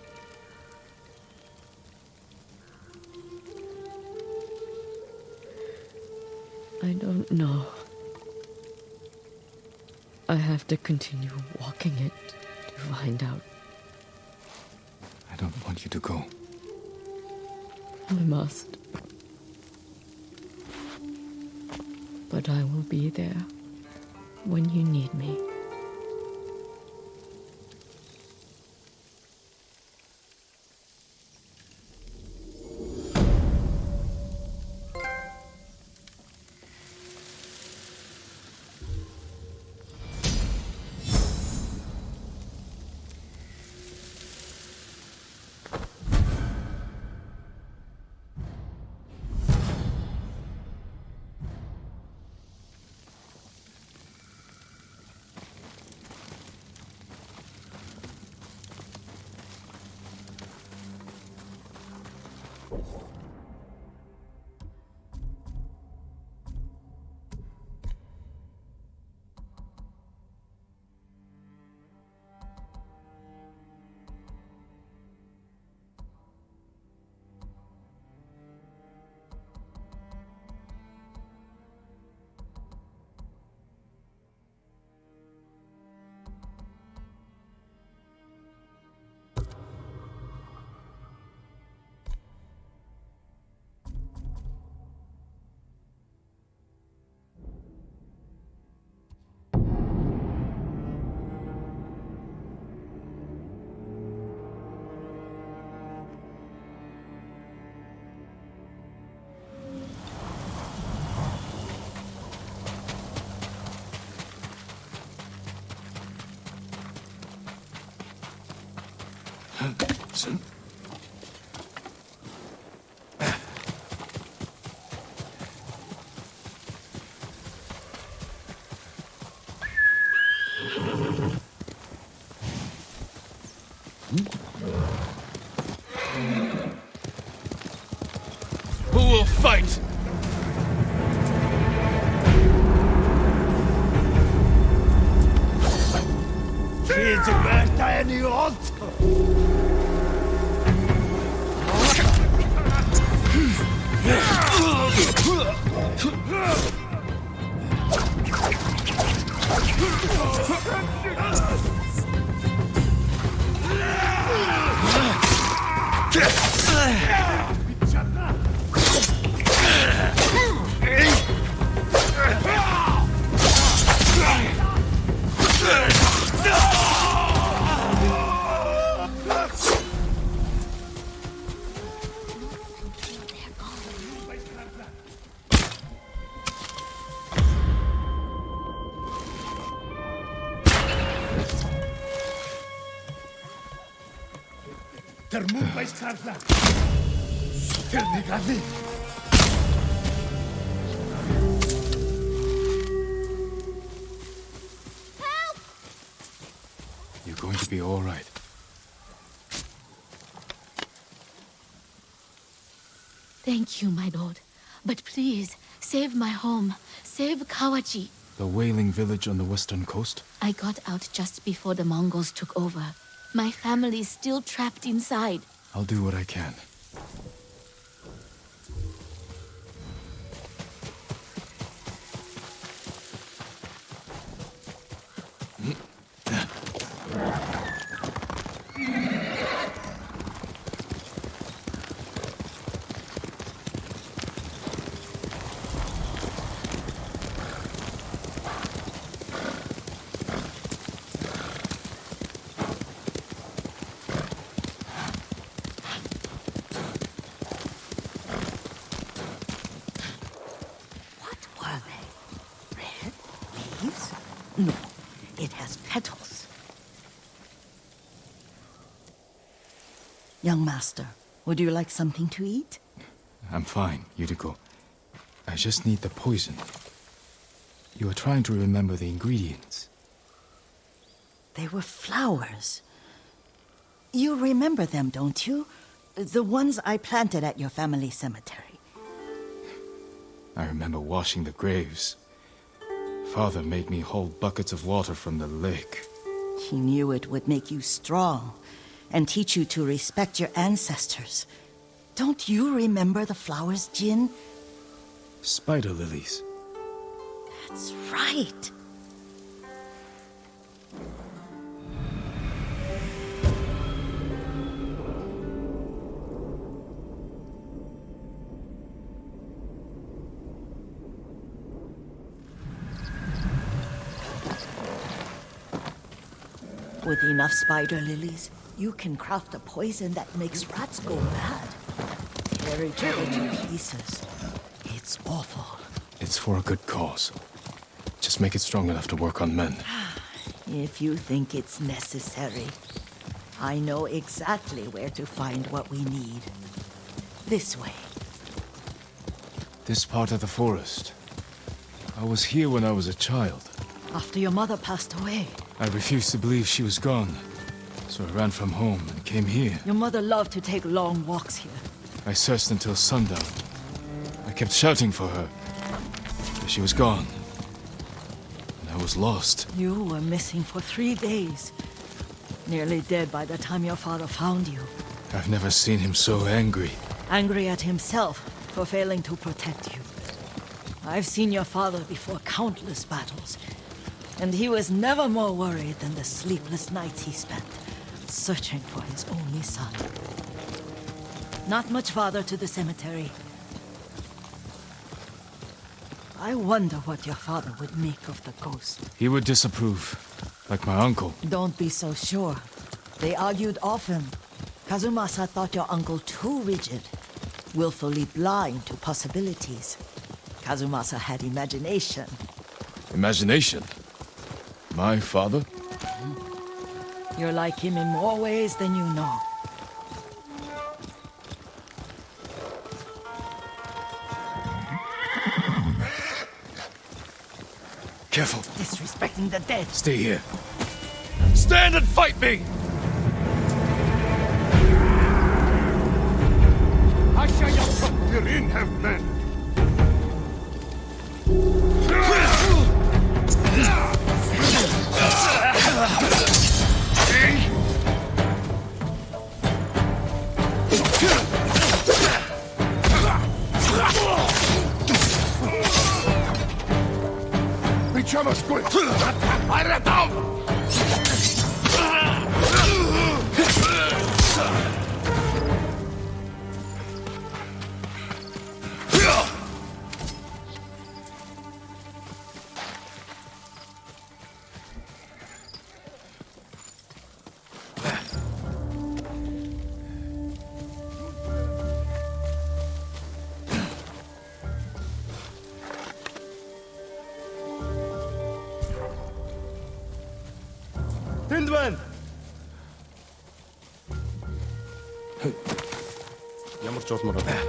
I don't know. I have to continue walking it to find out. I don't want you to go. I must. But I will be there when you need me. Who will fight? You're going to be all right. Thank you, my lord. But please, save my home. Save Kawachi. The whaling village on the western coast? I got out just before the Mongols took over. My family's still trapped inside. I'll do what I can. No, it has petals. Young master, would you like something to eat? I'm fine, Yuriko. I just need the poison. You are trying to remember the ingredients. They were flowers. You remember them, don't you? The ones I planted at your family cemetery. I remember washing the graves. Father made me hold buckets of water from the lake. He knew it would make you strong and teach you to respect your ancestors. Don't you remember the flowers, Jin? Spider lilies. That's right. With enough spider lilies, you can craft a poison that makes rats go mad. Tear each other to pieces. It's awful. It's for a good cause. Just make it strong enough to work on men. If you think it's necessary, I know exactly where to find what we need. This way. This part of the forest. I was here when I was a child. After your mother passed away. I refused to believe she was gone. So I ran from home and came here. Your mother loved to take long walks here. I searched until sundown. I kept shouting for her. But she was gone. And I was lost. You were missing for 3 days. Nearly dead by the time your father found you. I've never seen him so angry. Angry at himself for failing to protect you. I've seen your father before countless battles. And he was never more worried than the sleepless nights he spent searching for his only son. Not much farther to the cemetery. I wonder what your father would make of the ghost. He would disapprove, like my uncle. Don't be so sure. They argued often. Kazumasa thought your uncle too rigid, willfully blind to possibilities. Kazumasa had imagination. Imagination? My father? You're like him in more ways than you know. Careful. Disrespecting the dead. Stay here. Stand and fight me! Hierin have men. Bichamos quick! Fire down! Hindman! Ямар ч олмор байна.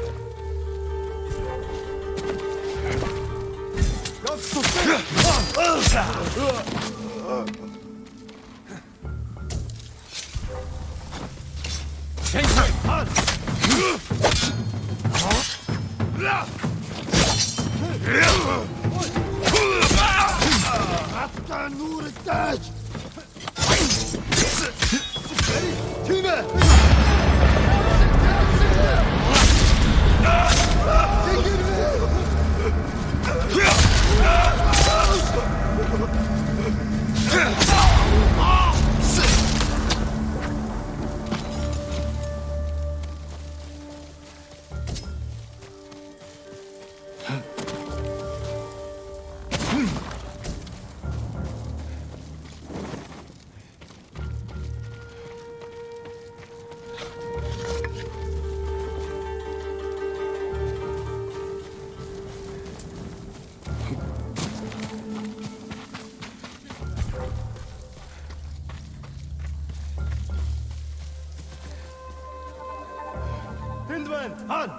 Hindman! Han!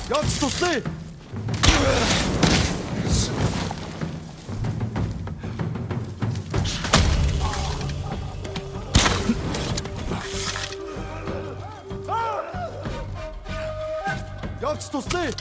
Явж туслая! Явж туслая!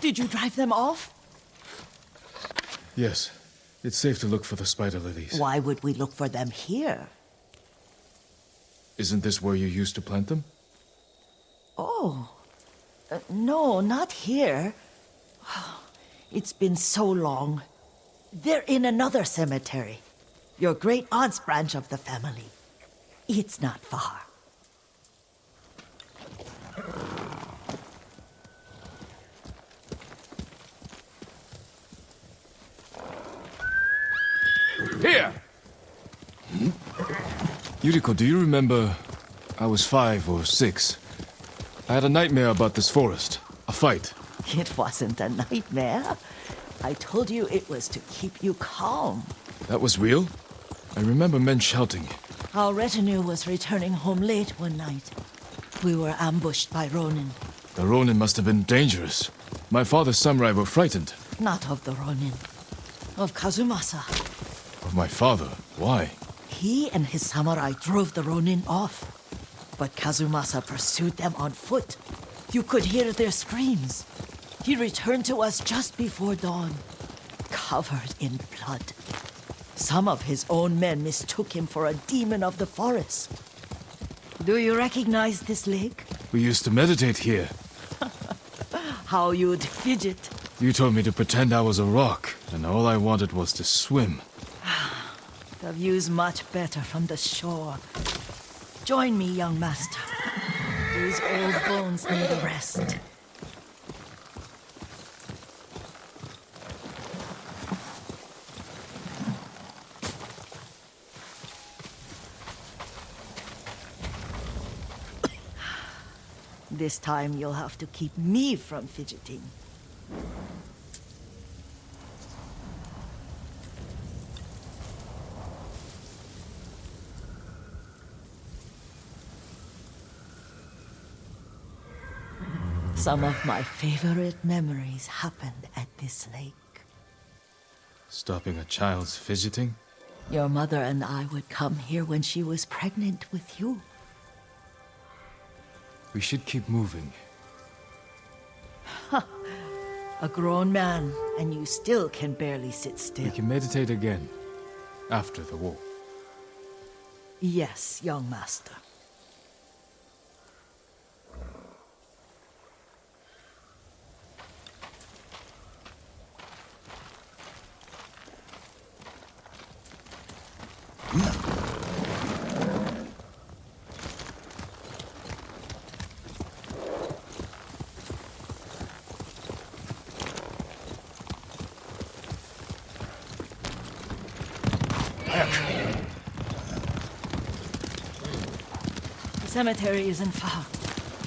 Did you drive them off? Yes. It's safe to look for the spider lilies. Why would we look for them here? Isn't this where you used to plant them? Oh. No, not here. It's been so long. They're in another cemetery. Your great aunt's branch of the family. It's not far. Here! Yuriko, do you remember? I was 5 or 6. I had a nightmare about this forest. A fight. It wasn't a nightmare. I told you it was to keep you calm. That was real? I remember men shouting. Our retinue was returning home late one night. We were ambushed by Ronin. The Ronin must have been dangerous. My father's samurai were frightened. Not of the Ronin. Of Kazumasa. Of my father? Why? He and his samurai drove the Ronin off. But Kazumasa pursued them on foot. You could hear their screams. He returned to us just before dawn, covered in blood. Some of his own men mistook him for a demon of the forest. Do you recognize this lake? We used to meditate here. How you'd fidget. You told me to pretend I was a rock, and all I wanted was to swim. The view's much better from the shore. Join me, young master. These old bones need a rest. This time you'll have to keep me from fidgeting. Some of my favorite memories happened at this lake. Stopping a child's fidgeting? Your mother and I would come here when she was pregnant with you. We should keep moving. A grown man, and you still can barely sit still. We can meditate again, after the war. Yes, young master. The cemetery isn't far.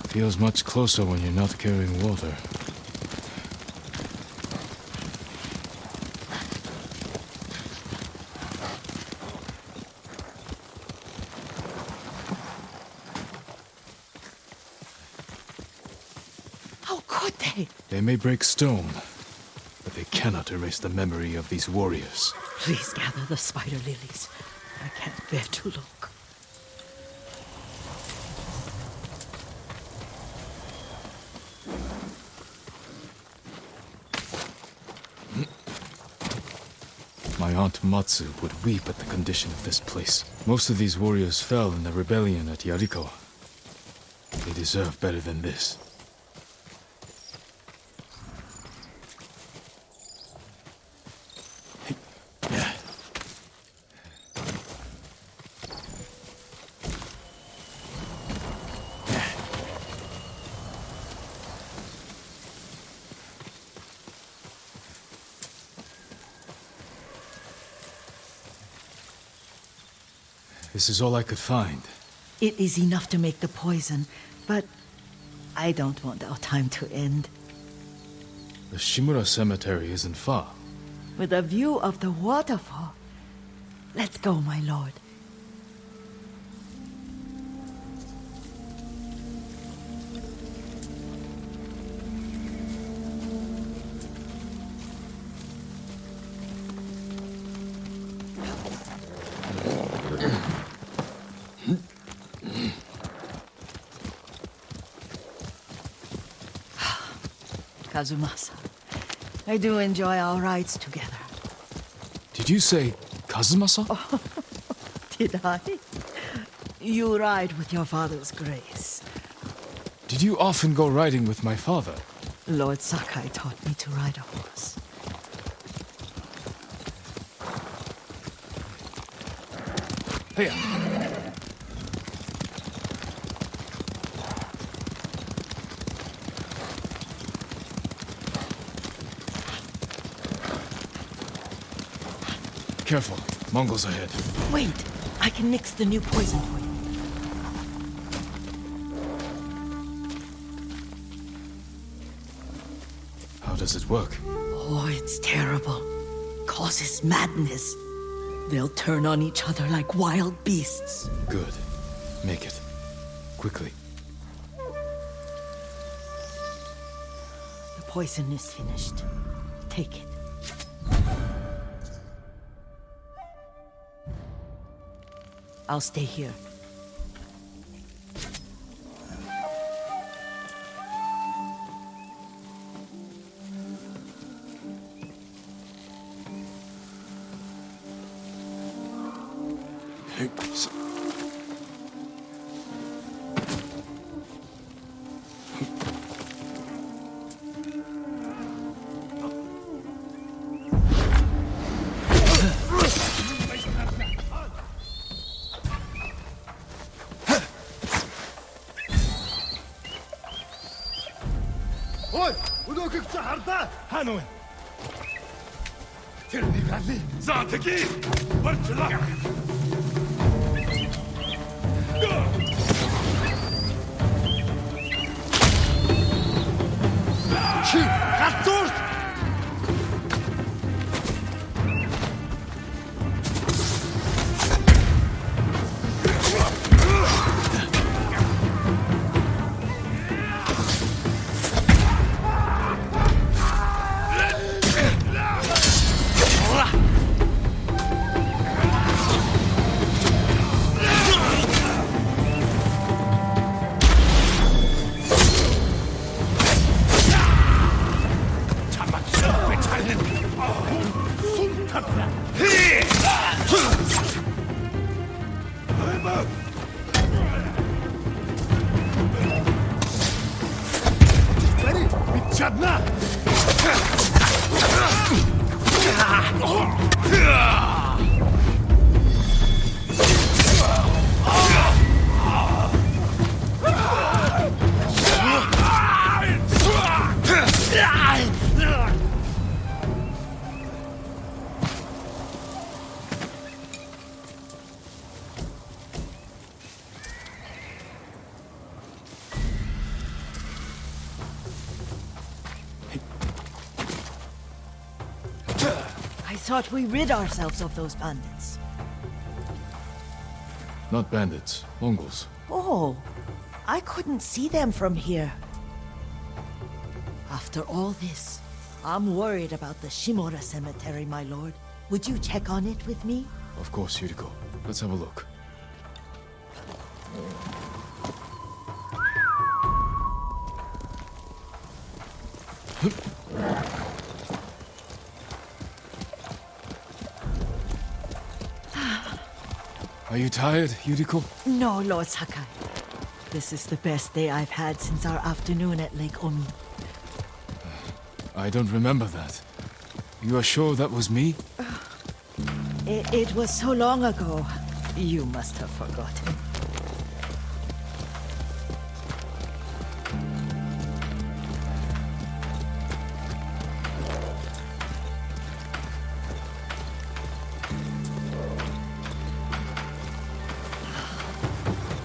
Feels much closer when you're not carrying water. How could they? They may break stone, but they cannot erase the memory of these warriors. Please gather the spider lilies. I can't bear to look. My aunt Matsu would weep at the condition of this place. Most of these warriors fell in the rebellion at Yarikawa. They deserve better than this. This is all I could find. It is enough to make the poison, but I don't want our time to end. The Shimura cemetery isn't far. With a view of the waterfall. Let's go, my lord. Kazumasa, I do enjoy our rides together. Did you say Kazumasa? Oh, did I? You ride with your father's grace. Did you often go riding with my father? Lord Sakai taught me to ride a horse. Hey. Careful. Mongols ahead. Wait! I can mix the new poison for you. How does it work? Oh, it's terrible. Causes madness. They'll turn on each other like wild beasts. Good. Make it. Quickly. The poison is finished. Take it. I'll stay here. Hanoi. Terni galli. Zataki. Barchlak. Чадна! I thought we rid ourselves of those bandits. Not bandits, Mongols. Oh, I couldn't see them from here. After all this, I'm worried about the Shimura cemetery, my lord. Would you check on it with me? Of course, Yuriko. Let's have a look. Are you tired, Yuriko? No, Lord Sakai. This is the best day I've had since our afternoon at Lake Omi. I don't remember that. You are sure that was me? It was so long ago. You must have forgotten.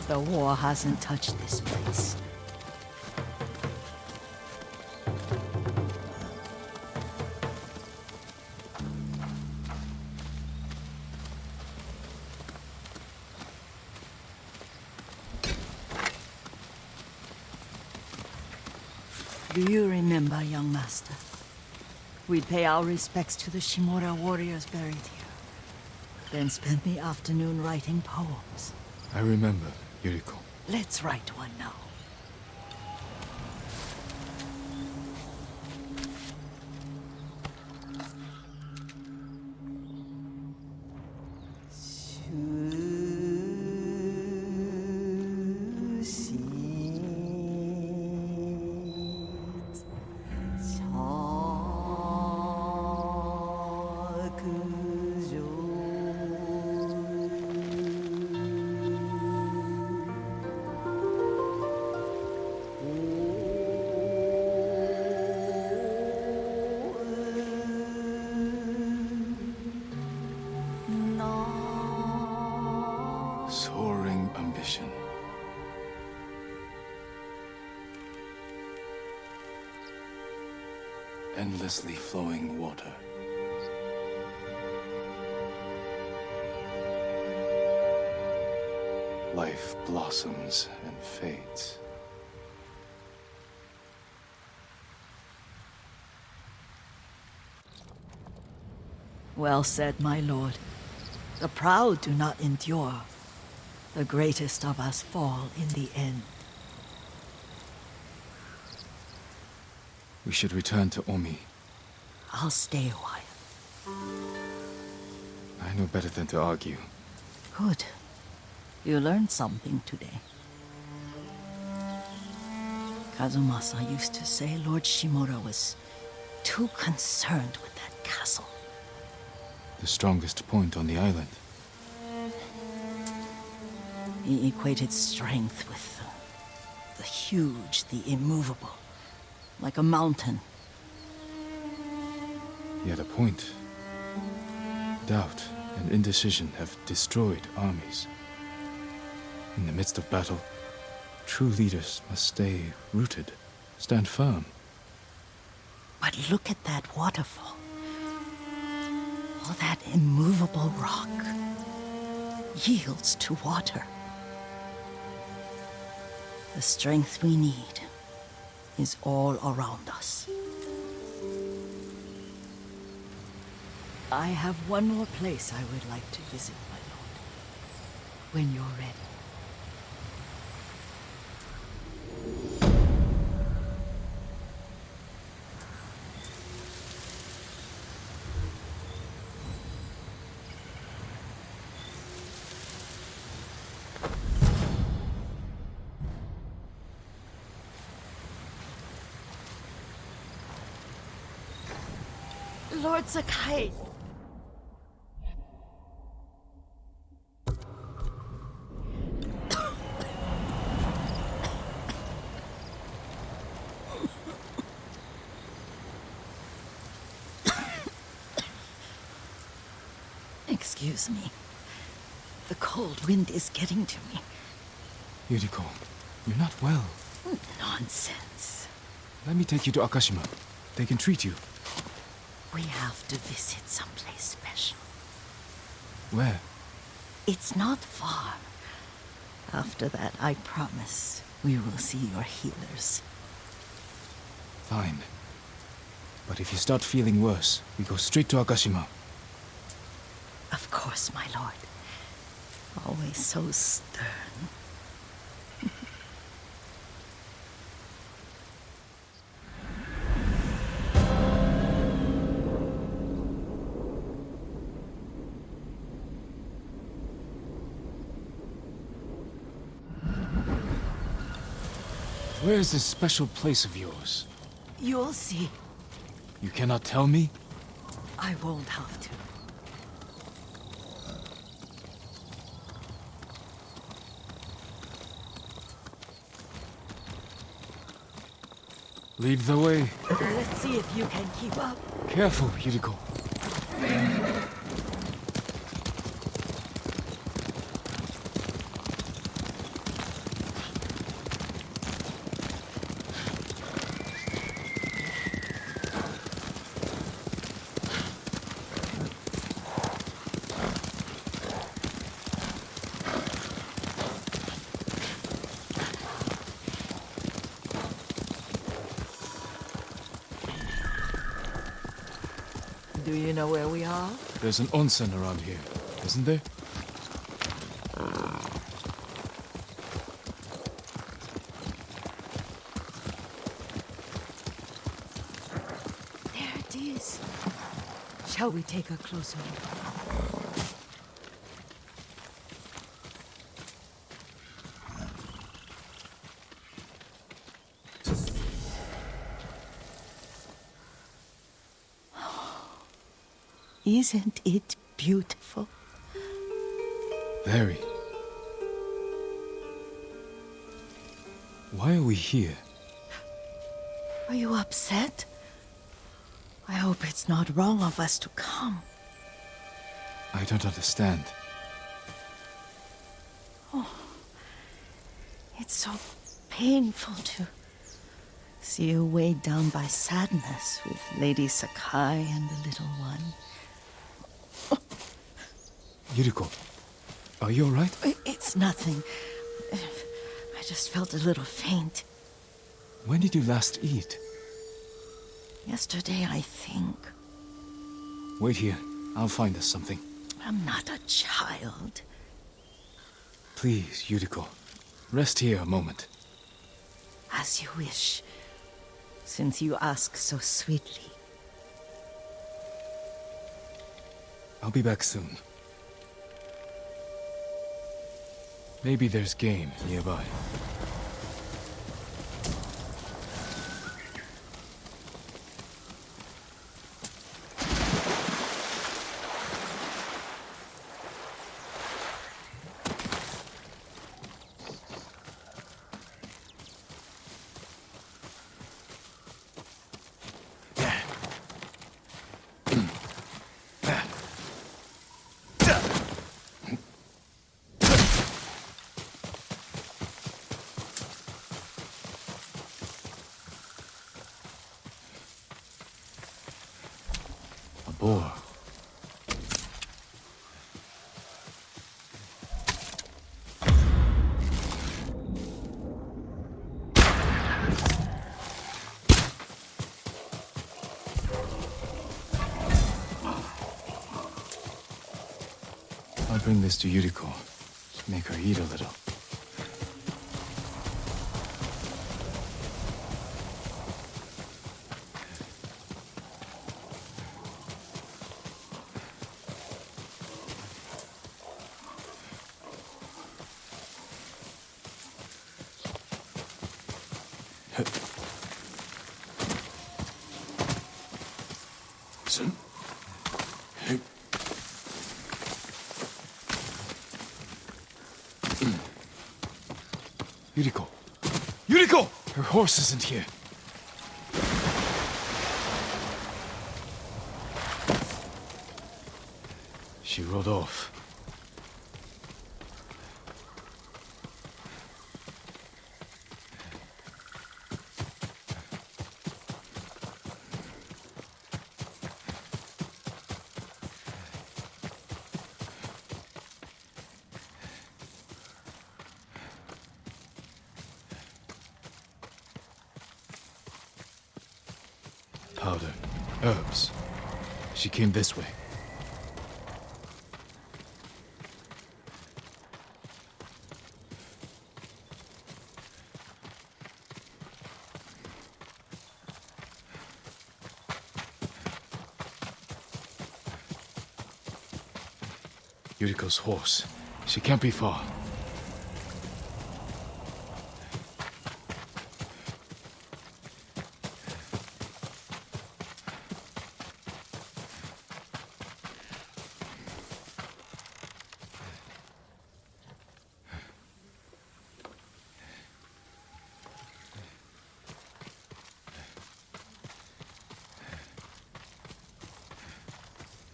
The war hasn't touched this place. Do you remember, young master? We'd pay our respects to the Shimura warriors buried here, then spend the afternoon writing poems. I remember, Yuriko. Let's write one now. Soaring ambition. Endlessly flowing water. Life blossoms and fades. Well said, my lord. The proud do not endure. The greatest of us fall in the end. We should return to Omi. I'll stay a while. I know better than to argue. Good. You learned something today. Kazumasa used to say Lord Shimura was too concerned with that castle. The strongest point on the island. He equated strength with the huge, the immovable, like a mountain. Yet a point. Doubt and indecision have destroyed armies. In the midst of battle, true leaders must stay rooted, stand firm. But look at that waterfall. All that immovable rock yields to water. The strength we need is all around us. I have one more place I would like to visit, my lord. When you're ready. Lord Sakai. Excuse me. The cold wind is getting to me. Yuriko, you're not well. Nonsense. Let me take you to Akashima. They can treat you. We have to visit someplace special. Where? It's not far. After that, I promise we will see your healers. Fine. But if you start feeling worse, we go straight to Akashima. Of course, my lord. Always so stern. Where is this special place of yours? You'll see. You cannot tell me? I won't have to. Lead the way. Let's see if you can keep up. Careful, Yuriko. Do you know where we are? There's an onsen around here, isn't there? There it is. Shall we take a closer look? Isn't it beautiful? Very. Why are we here? Are you upset? I hope it's not wrong of us to come. I don't understand. It's so painful to see you weighed down by sadness with Lady Sakai and the little one. Yuriko, are you alright? It's nothing. I just felt a little faint. When did you last eat? Yesterday, I think. Wait here. I'll find us something. I'm not a child. Please, Yuriko. Rest here a moment. As you wish, since you ask so sweetly. I'll be back soon. Maybe there's game nearby. Boar. I'll bring this to Yuriko. Make her eat a little. Yuriko! Yuriko! Her horse isn't here. She rode off. Powder. Herbs. She came this way. Yuriko's horse. She can't be far.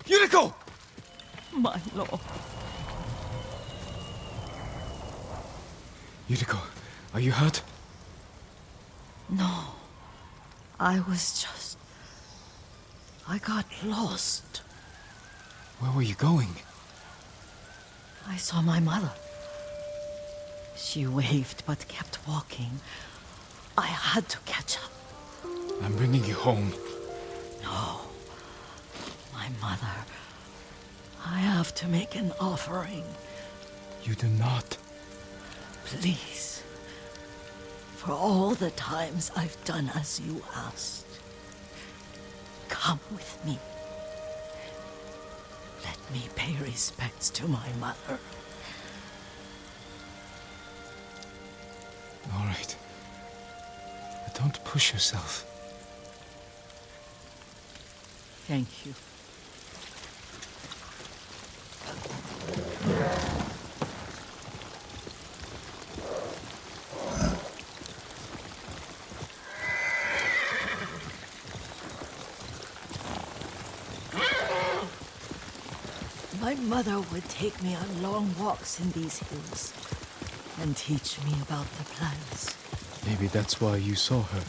Yuriko! My lord. Yuriko, are you hurt? No. I got lost. Where were you going? I saw my mother. She waved but kept walking. I had to catch up. I'm bringing you home. No. My mother. I have to make an offering. You do not. Please. For all the times I've done as you asked. Come with me. Let me pay respects to my mother. All right. But don't push yourself. Thank you. My mother would take me on long walks in these hills and teach me about the plants. Maybe that's why you saw her.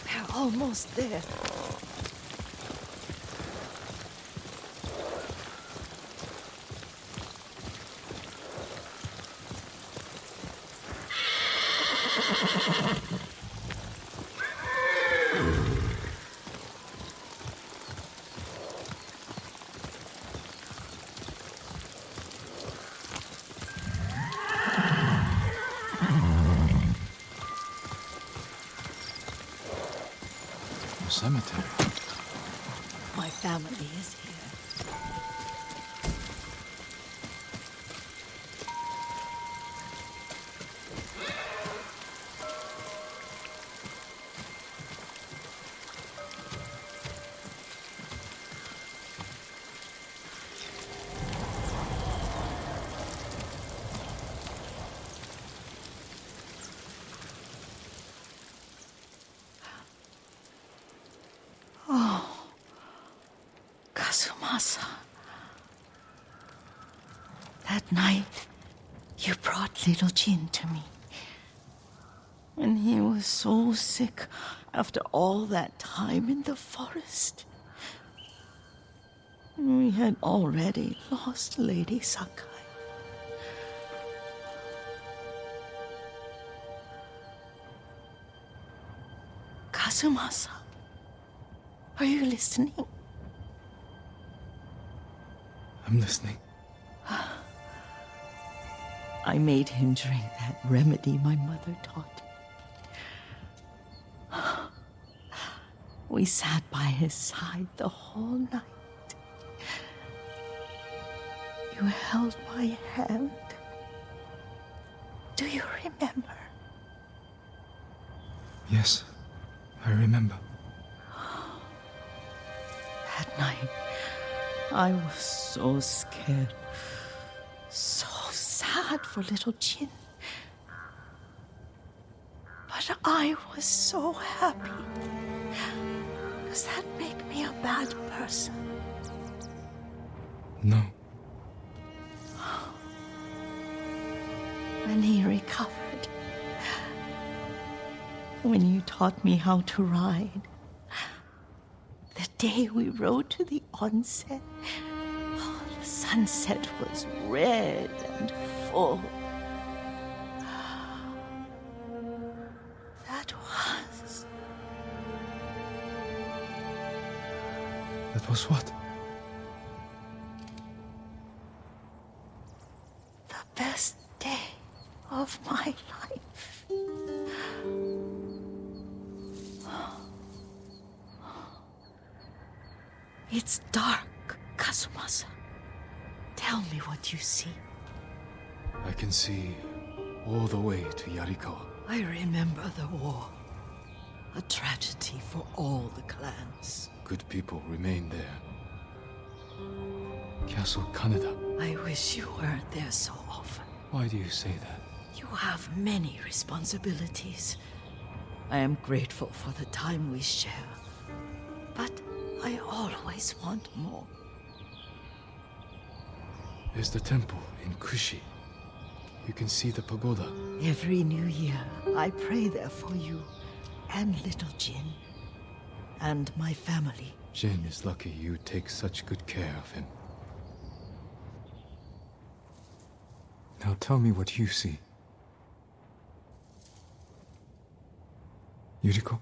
We're almost there. Cemetery. My family is here. That night, you brought little Jin to me. And he was so sick after all that time in the forest. We had already lost Lady Sakai. Kazumasa, are you listening? I'm listening. I made him drink that remedy my mother taught me. We sat by his side the whole night. You held my hand. Do you remember? Yes, I remember. That night, I was so scared. So sad for little Jin. But I was so happy. Does that make me a bad person? No. When he recovered, when you taught me how to ride, the day we rode to the onset, oh, the sunset was red and full. That was what? The best day of my life. It's dark, Kazumasa. Tell me what you see. I can see all the way to Yarikawa. I remember the war. A tragedy for all the clans. Good people remain there. Castle Kaneda. I wish you weren't there so often. Why do you say that? You have many responsibilities. I am grateful for the time we share. But I always want more. There's the temple in Kushi. You can see the pagoda. Every new year, I pray there for you and little Jin and my family. Jin is lucky you take such good care of him. Now tell me what you see. Yuriko?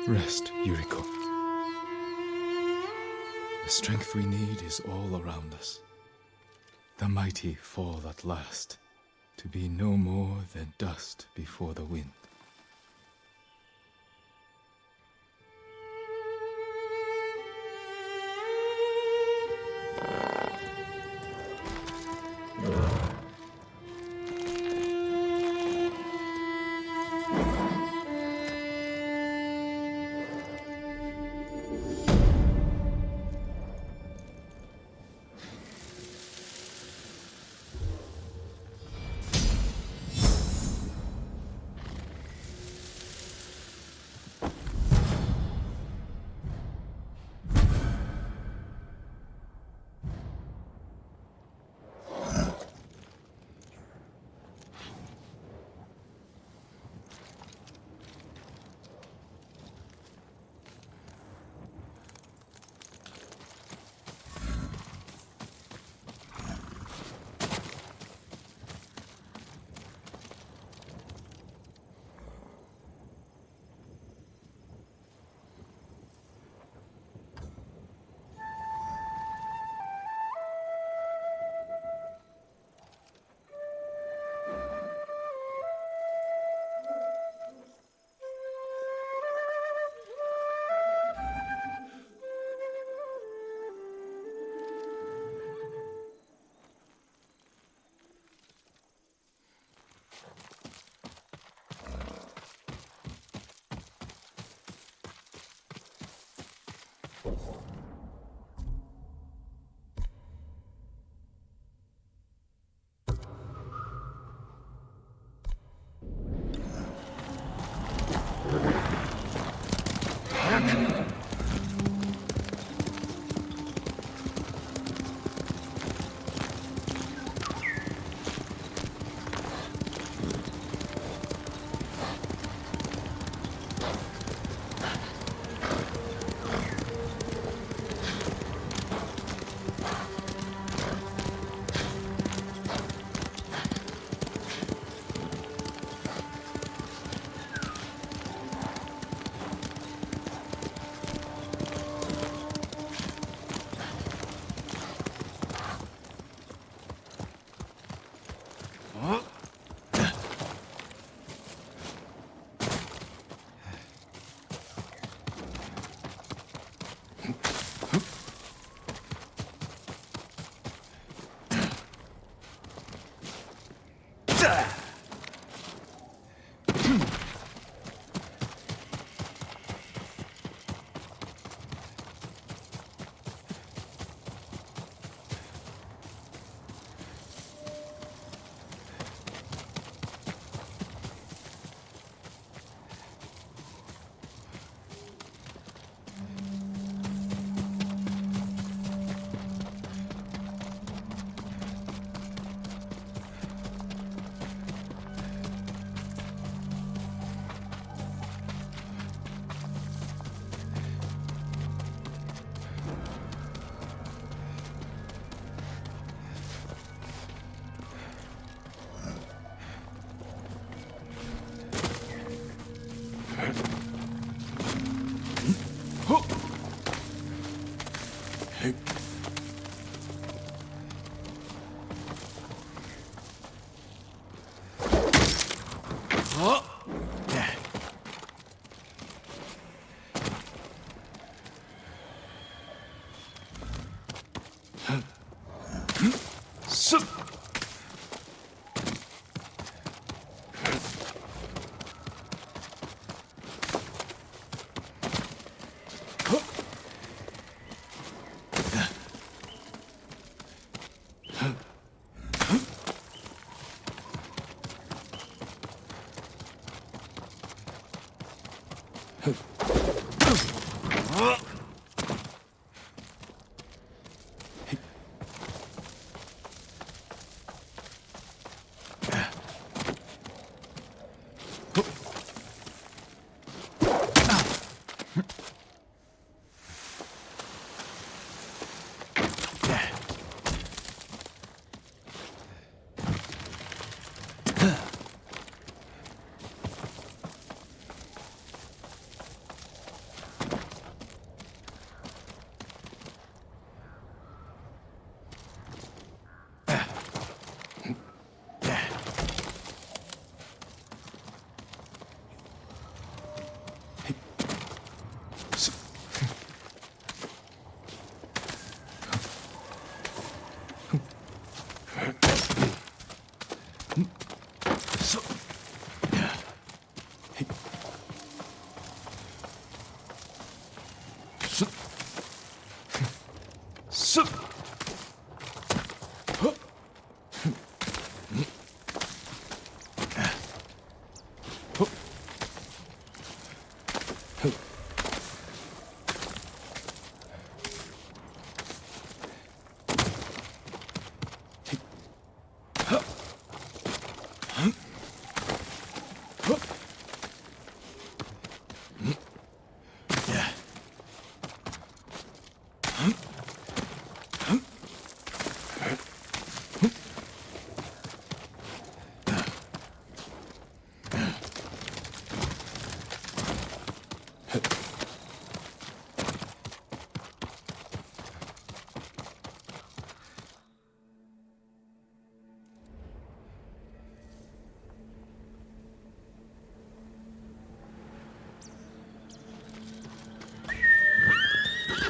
Rest, Yuriko. The strength we need is all around us. The mighty fall at last, to be no more than dust before the wind.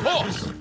Horse!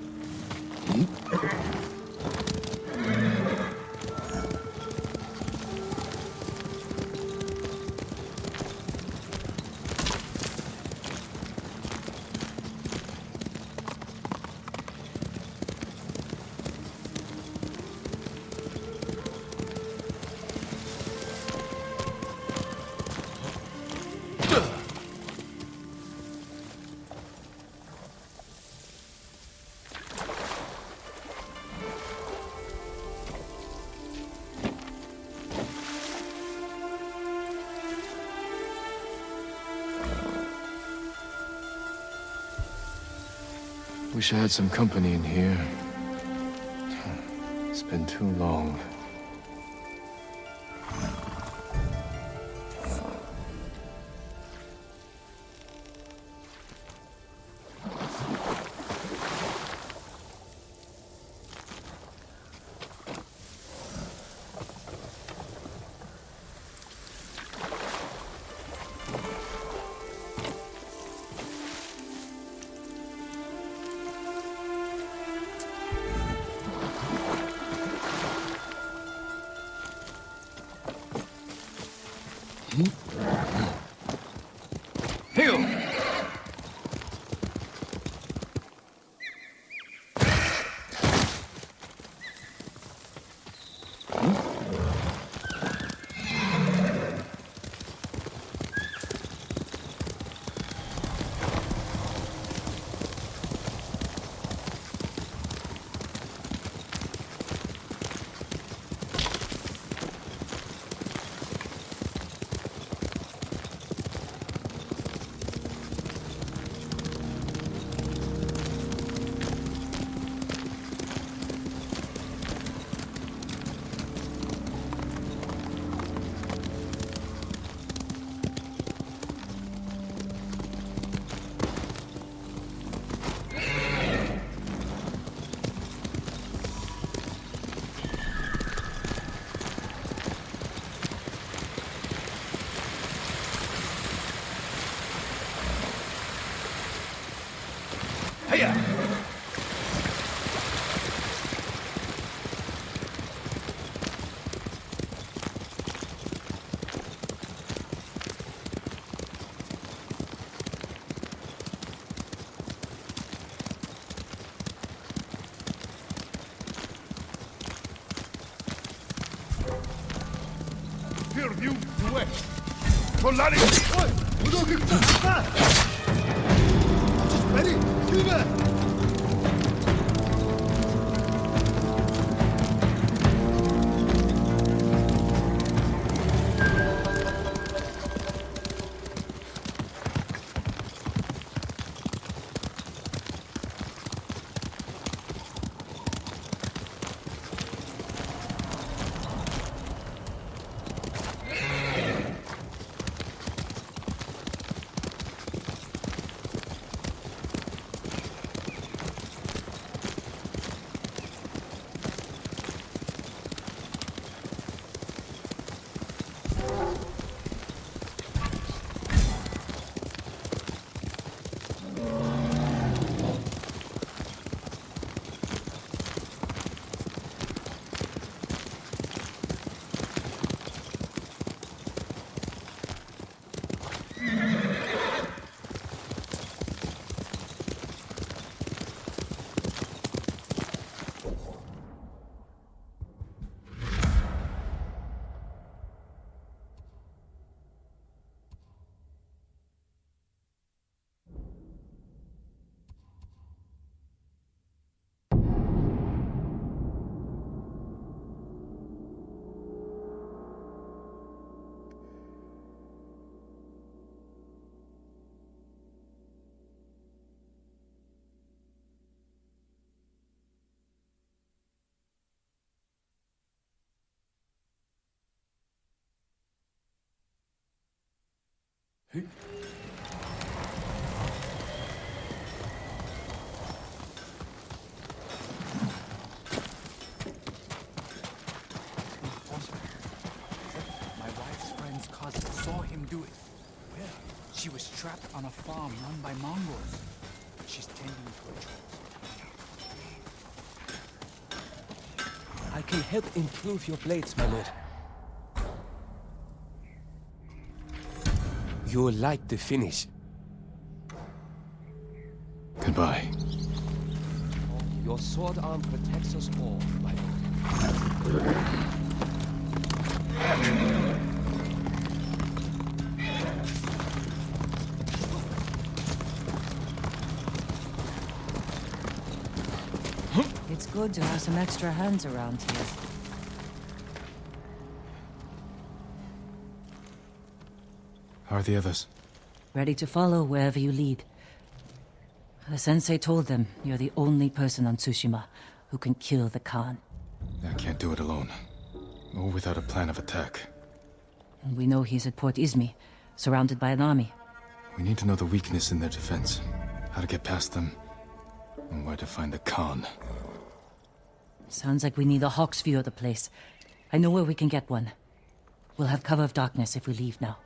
Wish I had some company in here. It's been too long. Perdu du Ouest. Solari! My wife's friend's cousin saw him do it. Where? She was trapped on a farm run by Mongols. She's tending to her chores. I can help improve your blades, my lord. You'll like the finish. Goodbye. Your sword arm protects us all, my lord. It's good to have some extra hands around here. How are the others? Ready to follow wherever you lead. The sensei told them you're the only person on Tsushima who can kill the Khan. I can't do it alone. Or without a plan of attack. And we know he's at Port Izmi, surrounded by an army. We need to know the weakness in their defense, how to get past them, and where to find the Khan. Sounds like we need a hawk's view of the place. I know where we can get one. We'll have cover of darkness if we leave now.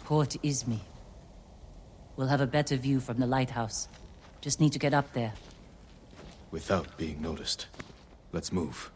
Port Izmi. We'll have a better view from the lighthouse. Just need to get up there. Without being noticed. Let's move.